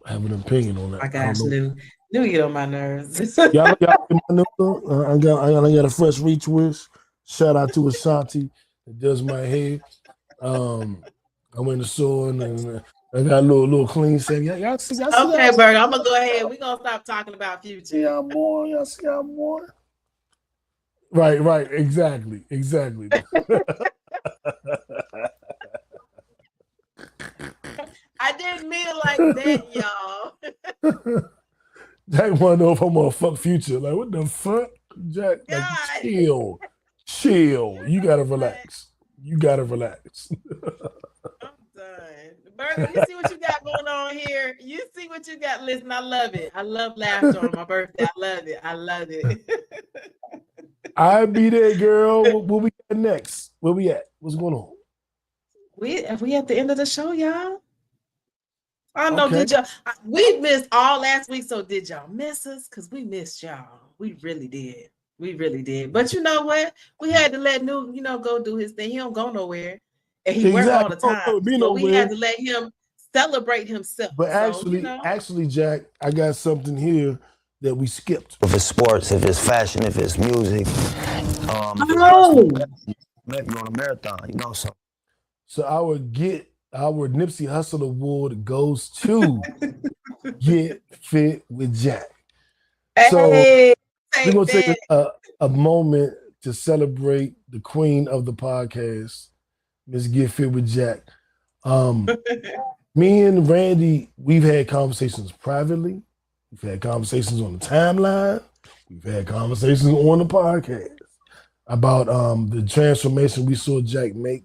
have an opinion on that. My gosh, knew you get on my nerves. y'all my I got a fresh retwist. Shout out to Ashanti that does my hair. I went to store and I got a little clean set. Y'all see, okay, Berg, I'm gonna go ahead. We're gonna stop talking about Future. Y'all see y'all boy. Right, exactly. I didn't mean it like that, y'all. Jacq wanna know if I'm gonna fuck Future. Like, what the fuck? Jacq, like, chill. You gotta relax. I'm done. Berg, you see what you got going on here? You see what you got? Listen, I love it. I love laughter on my birthday. I love it. I'll be there, girl. Where we at next? Where we at? What's going on? We at the end of the show, y'all? I don't know. Okay. Did y'all? We missed all last week, so did y'all miss us? Because we missed y'all. We really did. But you know what? We had to let New, go do his thing. He don't go nowhere, and he works all the time. So we had to let him celebrate himself. But actually, Jacq, I got something here that we skipped. If it's sports, if it's fashion, if it's music, maybe on a marathon, so. So our Nipsey Hussle Award goes to Get Fit with Jacq. So we're gonna take a moment to celebrate the queen of the podcast, Miss Get Fit with Jacq. Me and Randy, we've had conversations privately. We've had conversations on the timeline. We've had conversations on the podcast about the transformation we saw Jacq make,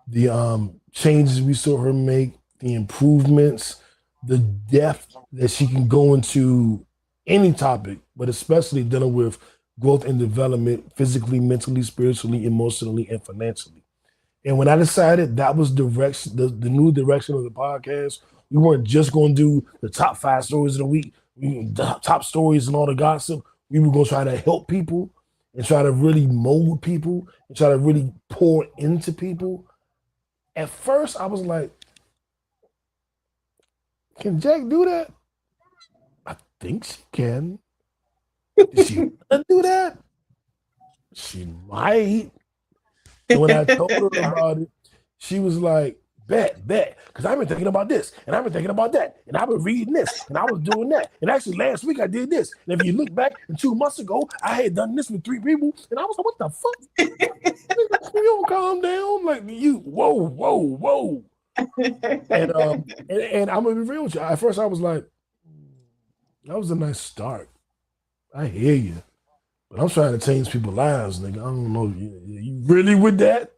the changes we saw her make, the improvements, the depth that she can go into any topic, but especially dealing with growth and development physically, mentally, spiritually, emotionally, and financially. And when I decided that was the new direction of the podcast, we weren't just going to do the top 5 stories of the week, the top stories and all the gossip. We were going to try to help people and try to really mold people and try to really pour into people. At first, I was like, can Jacq do that? I think she can. Is she gonna do that? She might. And when I told her about it, she was like, Bet. Because I've been thinking about this, and I've been thinking about that, and I've been reading this, and I was doing that. And actually, last week I did this. And if you look back, and 2 months ago, I had done this with 3 people, and I was like, what the fuck? You don't calm down. Like, whoa. And I'm going to be real with you. At first, I was like, that was a nice start. I hear you. But I'm trying to change people's lives, nigga. I don't know. You really with that?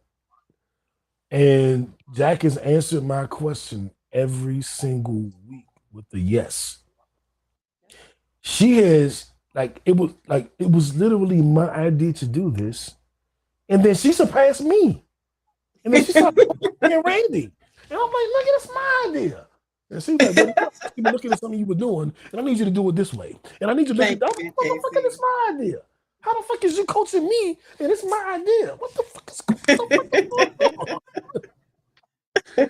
And Jacq has answered my question every single week with a yes. She has, it was literally my idea to do this. And then she surpassed me. And then she started Randy. And I'm like, look, that's my idea. And she was like, well, you've been looking at something you were doing, and I need you to do it this way. And I need you to look at that. Motherfucker, it's my idea. How the fuck is you coaching me? And it's my idea. What the fuck is going on?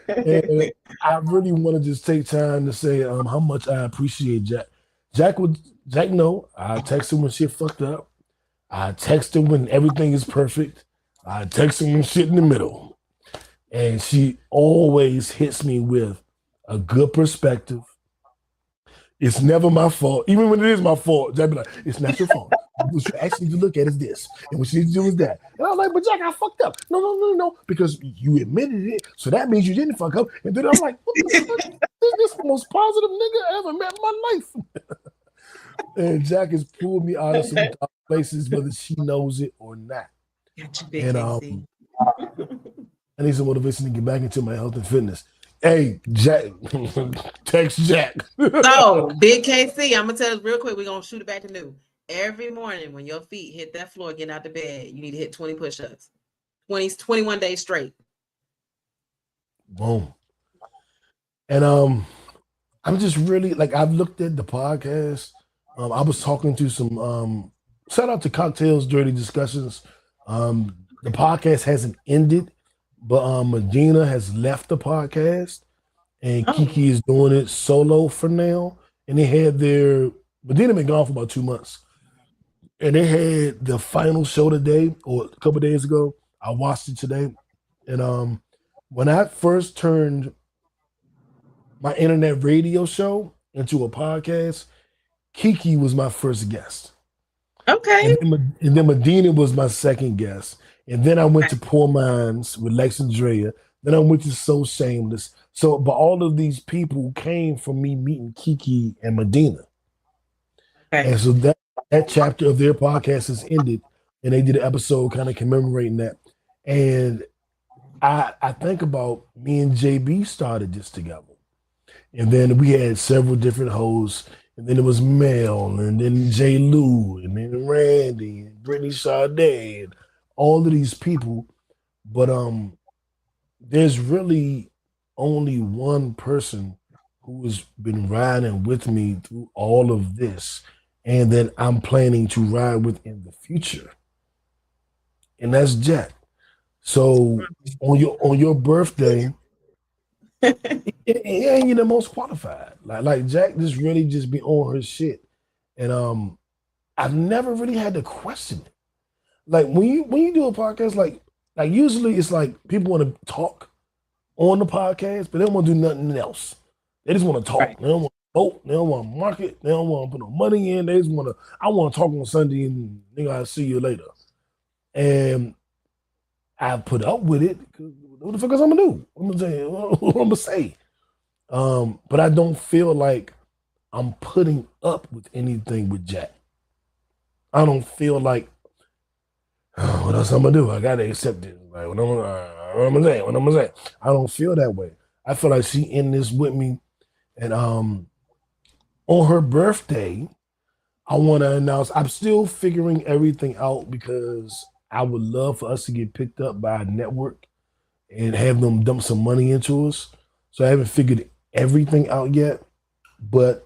And I really want to just take time to say how much I appreciate Jacq. Jacq know I text him when shit fucked up. I text him when everything is perfect. I text him when shit in the middle. And she always hits me with a good perspective. It's never my fault. Even when it is my fault, Jacq be like, it's not your fault. What you actually need to look at is this. And what you need to do is that. And I was like, but Jacq, I fucked up. No. Because you admitted it. So that means you didn't fuck up. And then I'm like, what the fuck? This is the most positive nigga I ever met in my life. And Jacq has pulled me out of some dark places, whether she knows it or not. And I need some motivation to get back into my health and fitness. Hey, Jacq, text Jacq. So, Big KC, I'm going to tell you real quick, we're going to shoot it back to new. Every morning when your feet hit that floor, getting out the bed, you need to hit 20 push-ups. 21 days straight. Boom. And I'm just really, I've looked at the podcast. I was talking to some, shout out to Cocktails, Dirty Discussions. The podcast hasn't ended, but Medina has left the podcast, and Kiki is doing it solo for now. And they had Medina been gone for about 2 months. And they had the final show today, or a couple of days ago. I watched it today. And when I first turned my internet radio show into a podcast, Kiki was my first guest. Okay. And then Medina was my second guest. And then I went to Poor Minds with Lex and Drea. Then I went to So Shameless. But all of these people came from me meeting Kiki and Medina. Okay. And so that chapter of their podcast has ended, and they did an episode kind of commemorating that. And I think about me and JB started this together. And then we had several different hosts. And then it was Mel, and then J. Lou, and then Randy, and Brittany Sade, and all of these people. But there's really only one person who has been riding with me through all of this, and that I'm planning to ride with in the future. And that's Jacq. So on your birthday, and you're the most qualified. Like Jacq just be on her shit. And I've never really had to question it. Like when you do a podcast, like usually it's like people want to talk on the podcast, but they don't want to do nothing else. They just want to talk. Right. They don't want to vote. They don't want to market. They don't want to put no money in. They just want to, I want to talk on Sunday and I'll see you later. And I put up with it. What the fuck is I'm gonna do? What I'm gonna say? But I don't feel like I'm putting up with anything with Jacq. I don't feel like, what else I'm gonna do? I gotta accept it. Like what I'm gonna say. I don't feel that way. I feel like she in this with me, and on her birthday, I want to announce. I'm still figuring everything out because I would love for us to get picked up by a network and have them dump some money into us. So I haven't figured everything out yet, but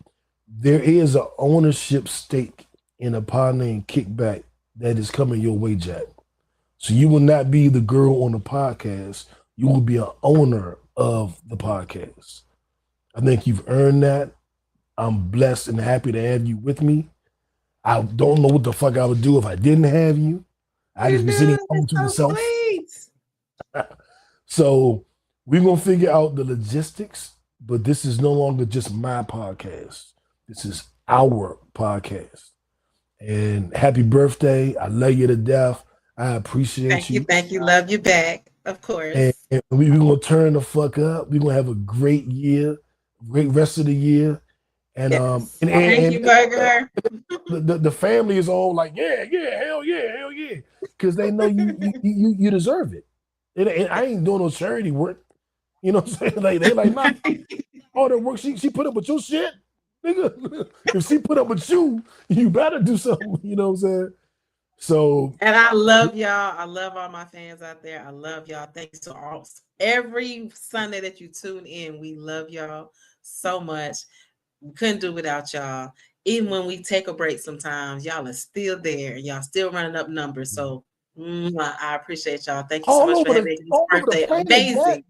there is an ownership stake in a pod named Kickback that is coming your way, Jacq. So you will not be the girl on the podcast. You will be an owner of the podcast. I think you've earned that. I'm blessed and happy to have you with me. I don't know what the fuck I would do if I didn't have you. I'd just be sitting home to myself. So We're gonna figure out the logistics, but this is no longer just my podcast. This is our podcast. And happy birthday. I love you to death. I appreciate you. Thank you. Love you back, of course. And we're gonna turn the fuck up. We're gonna have a great year, great rest of the year. And yes. Thank you, Burger. The family is all like, yeah, hell yeah, because they know you deserve it. And I ain't doing no charity work. You know what I'm saying? Like they like, nah, all that work she put up with your shit, nigga. If she put up with you, you better do something. You know what I'm saying? So, and I love y'all. I love all my fans out there. I love y'all. Thank you so much. Every Sunday that you tune in, we love y'all so much. We couldn't do without y'all. Even when we take a break sometimes, y'all are still there and y'all still running up numbers. So I appreciate y'all. Thank you so much for having this birthday. Amazing.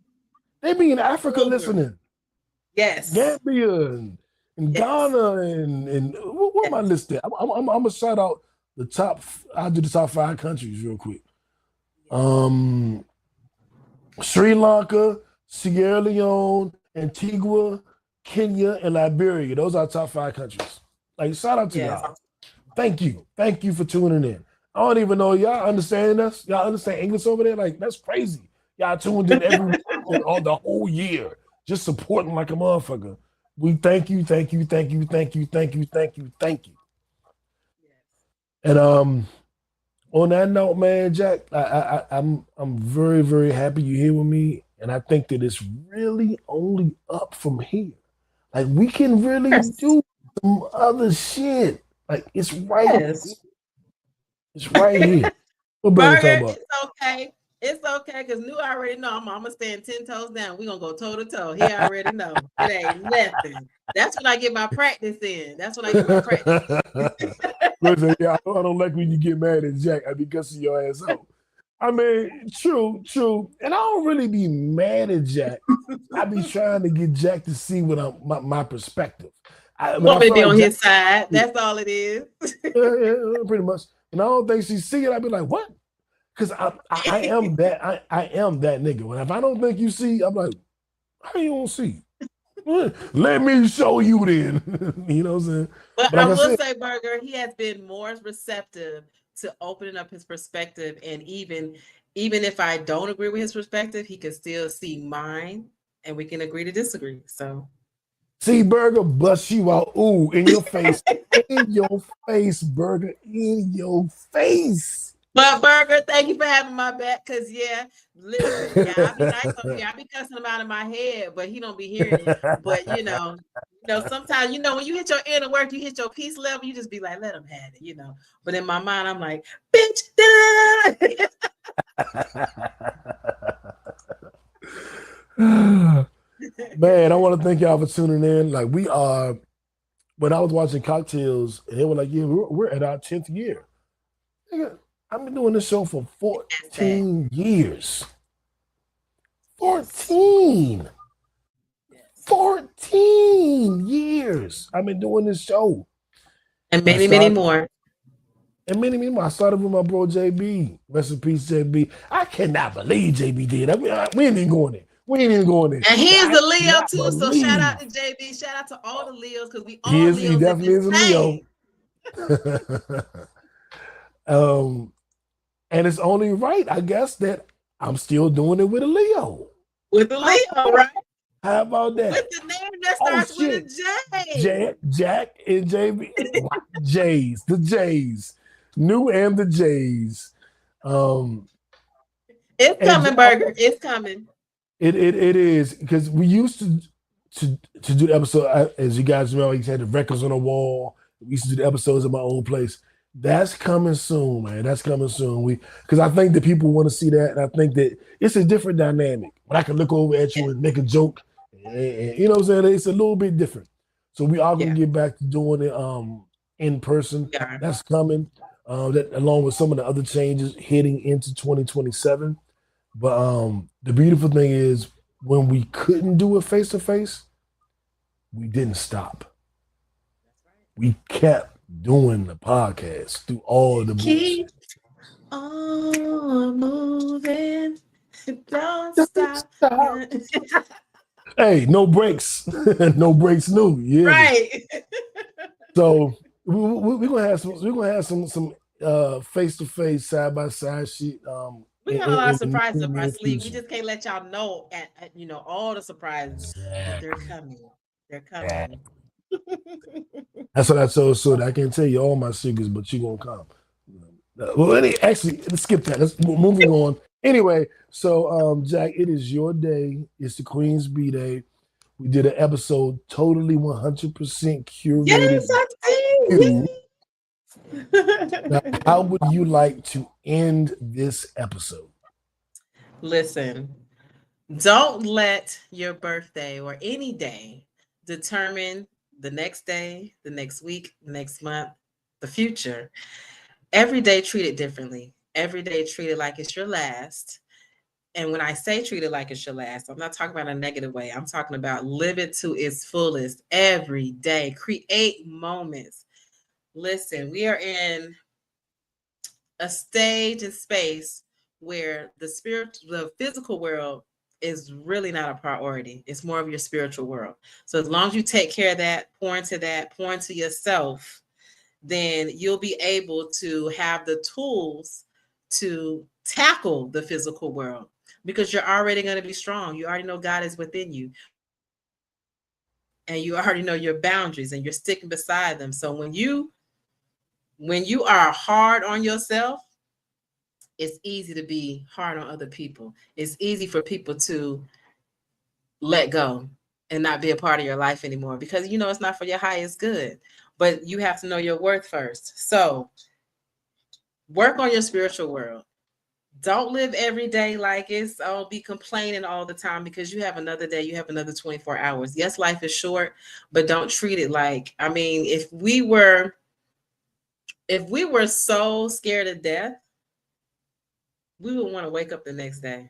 They be in Africa listening. Yes. Gambia and Ghana and what am I listed? I'm gonna shout out the top. I'll do the top 5 countries real quick. Sri Lanka, Sierra Leone, Antigua, Kenya, and Liberia. Those are our top 5 countries. Like, shout out to y'all. Thank you. Thank you for tuning in. I don't even know y'all understand us. Y'all understand English over there? Like, that's crazy. Y'all tuned in every week all the whole year, just supporting like a motherfucker. We thank you. And on that note, man, Jack, I'm very, very happy you're here with me. And I think that it's really only up from here. Like, we can really do some other shit. Like, it's right here. It's right here. What Burger, it's okay. It's okay, because New already know I'm gonna stand 10 toes down. We're gonna go toe to toe. He already know. It ain't nothing. That's when I get my practice in. That's when I get my practice. Listen, I don't like when you get mad at Jack. I be cussing your ass out. I mean, true. And I don't really be mad at Jack. I be trying to get Jack to see what my perspective. Want me to be on his side. That's all it is. yeah, pretty much. And I don't think she see it. I be like, what? Because I am that nigga. When if I don't think you see, I'm like, how you don't see? Let me show you then. You know what I'm saying? But I will say, Burger, he has been more receptive to opening up his perspective. And even if I don't agree with his perspective, he can still see mine and we can agree to disagree. So see, Burger, bust you out. Ooh, in your face. In your face, Burger. In your face. But Burger, thank you for having my back. Cause listen, I'll be nice on here. I'll be cussing him out of my head, but he don't be hearing it. But sometimes when you hit your inner work, you hit your peace level, you just be like, let him have it, But in my mind, I'm like, bitch. Man, I want to thank y'all for tuning in. Like, we are, when I was watching Cocktails, and they were like, yeah, we're at our 10th year. I've been doing this show for 14 years. 14 years I've been doing this show. And many more. And many more. I started with my bro JB. Rest in peace, JB. I cannot believe JB did that. We ain't even going there. And he is a Leo too. So shout out to JB. Shout out to all the Leos, because we all Leos. He definitely is a Leo. And it's only right, I guess, that I'm still doing it with a Leo. With a Leo, right? How about that? With the name that starts with a J. Jack and JB. Jays. The Jays. New and the Jays. It's coming, Burger. It's coming. It is, because we used to do the episode, as you guys know, he had the records on the wall. We used to do the episodes at my own place. That's coming soon, man. That's coming soon. Because I think that people want to see that, and I think that it's a different dynamic. When I can look over at you and make a joke, and you know what I'm saying? It's a little bit different. So we are going to get back to doing it in person. Yeah. That's coming. That along with some of the other changes heading into 2027. But the beautiful thing is, when we couldn't do it face to face, we didn't stop. We kept doing the podcast through all of the moves. Keep on moving. Don't stop. Hey, no breaks. No breaks new. Yeah. Right. So we're gonna have some face to face, side by side shit. We got a lot of in the surprises up our near sleeve. We future. just can't let y'all know all the surprises, but they're coming. They're coming. That's what I told Sud. I can't tell you all my secrets, but you gonna come. Well, actually, let's skip that. Let's moving on. Anyway, so Jacq, it is your day. It's the Queen's Bday. We did an episode totally 100% curated. Yes, I did. Now, how would you like to end this episode? Listen, don't let your birthday or any day determine the next day, the next week, next month, the future. Every day treat it differently. Every day treat it like it's your last. And when I say treat it like it's your last, I'm not talking about a negative way. I'm talking about live it to its fullest every day. Create moments. Listen, we are in a stage and space where the physical world is really not a priority. It's more of your spiritual world. So as long as you take care of that, pour into yourself, then you'll be able to have the tools to tackle the physical world because you're already going to be strong. You already know God is within you. And you already know your boundaries and you're sticking beside them. So when you are hard on yourself, it's easy to be hard on other people. It's easy for people to let go and not be a part of your life anymore because you know it's not for your highest good. But you have to know your worth first. So work on your spiritual world. Don't live every day like it's be complaining all the time because you have another day, you have another 24 hours. Yes, life is short, but don't treat it like, I mean, if we were so scared of death, we would want to wake up the next day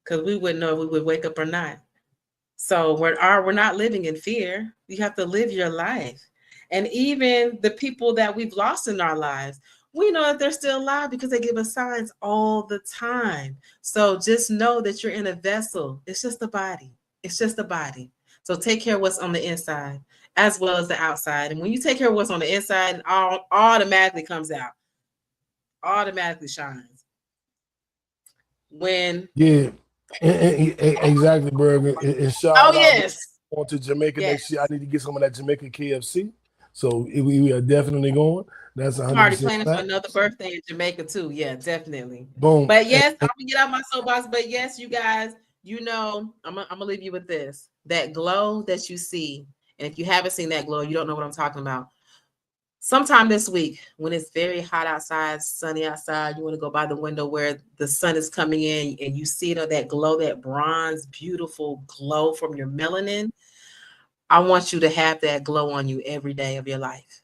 because we wouldn't know if we would wake up or not. So we're not living in fear. You have to live your life. And even the people that we've lost in our lives, we know that they're still alive because they give us signs all the time. So just know that you're in a vessel. It's just a body. It's just a body. So take care of what's on the inside as well as the outside. And when you take care of what's on the inside, it automatically comes out, automatically shines. Exactly, bro. And shout out on to Jamaica next year. I need to get some of that Jamaica KFC. So we are definitely going. That's 100%. I'm already planning for another birthday in Jamaica too. Yeah, definitely. Boom. But yes, I'm gonna get out my soapbox. But yes, you guys, you know, I'm gonna leave you with this: that glow that you see. And if you haven't seen that glow, you don't know what I'm talking about. Sometime this week, when it's very hot outside, sunny outside, you want to go by the window where the sun is coming in, and you see that glow, that bronze, beautiful glow from your melanin. I want you to have that glow on you every day of your life.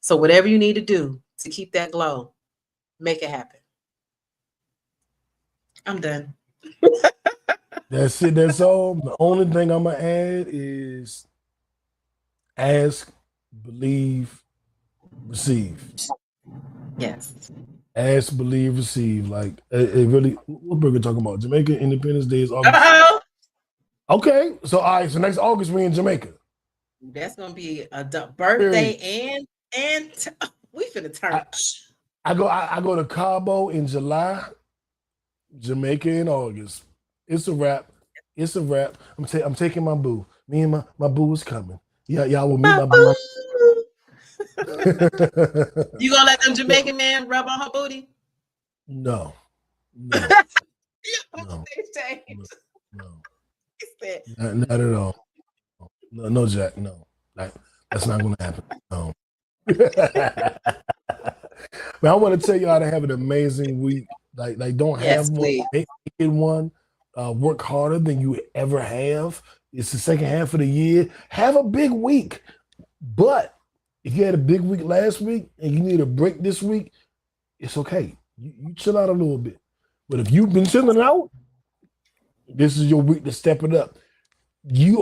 So whatever you need to do to keep that glow, make it happen. I'm done. That's it. That's all. The only thing I'm going to add is ask, believe, receive. Yes. Ask, believe, receive. Like, it really, what we're talking about? Jamaica Independence Day is August. Uh-oh. Okay. So, all right. So, next August, we're in Jamaica. That's going to be a birthday and we finna turn. I go to Cabo in July, Jamaica in August. It's a wrap. It's a wrap. I'm taking my boo. Me and my boo is coming. Yeah, y'all will meet my boo. You gonna let them Jamaican man rub on her booty? No. No. Not at all. No, Jack. No, that's not gonna happen. No. But I want to tell y'all to have an amazing week. Like don't have one. Make it one. Work harder than you ever have. It's the second half of the year. Have a big week. But if you had a big week last week and you need a break this week, it's okay. You chill out a little bit. But if you've been chilling out, this is your week to step it up. You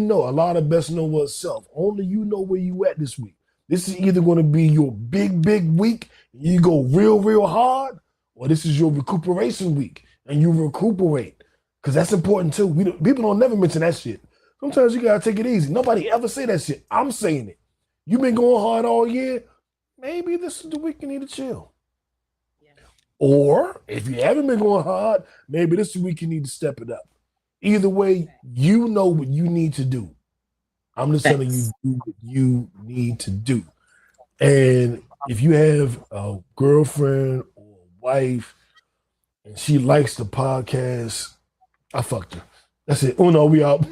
know. A lot of best know what's self. Only you know where you at this week. This is either going to be your big week, and you go real hard, or this is your recuperation week, and you recuperate, because that's important too. People don't never mention that shit. Sometimes you gotta take it easy. Nobody ever say that shit. I'm saying it. You've been going hard all year. Maybe this is the week you need to chill. Yeah. Or if you haven't been going hard, maybe this is the week you need to step it up. Either way, you know what you need to do. I'm just telling you, do what you need to do. And if you have a girlfriend or a wife and she likes the podcast, I fucked her. That's it. Oh no, we out.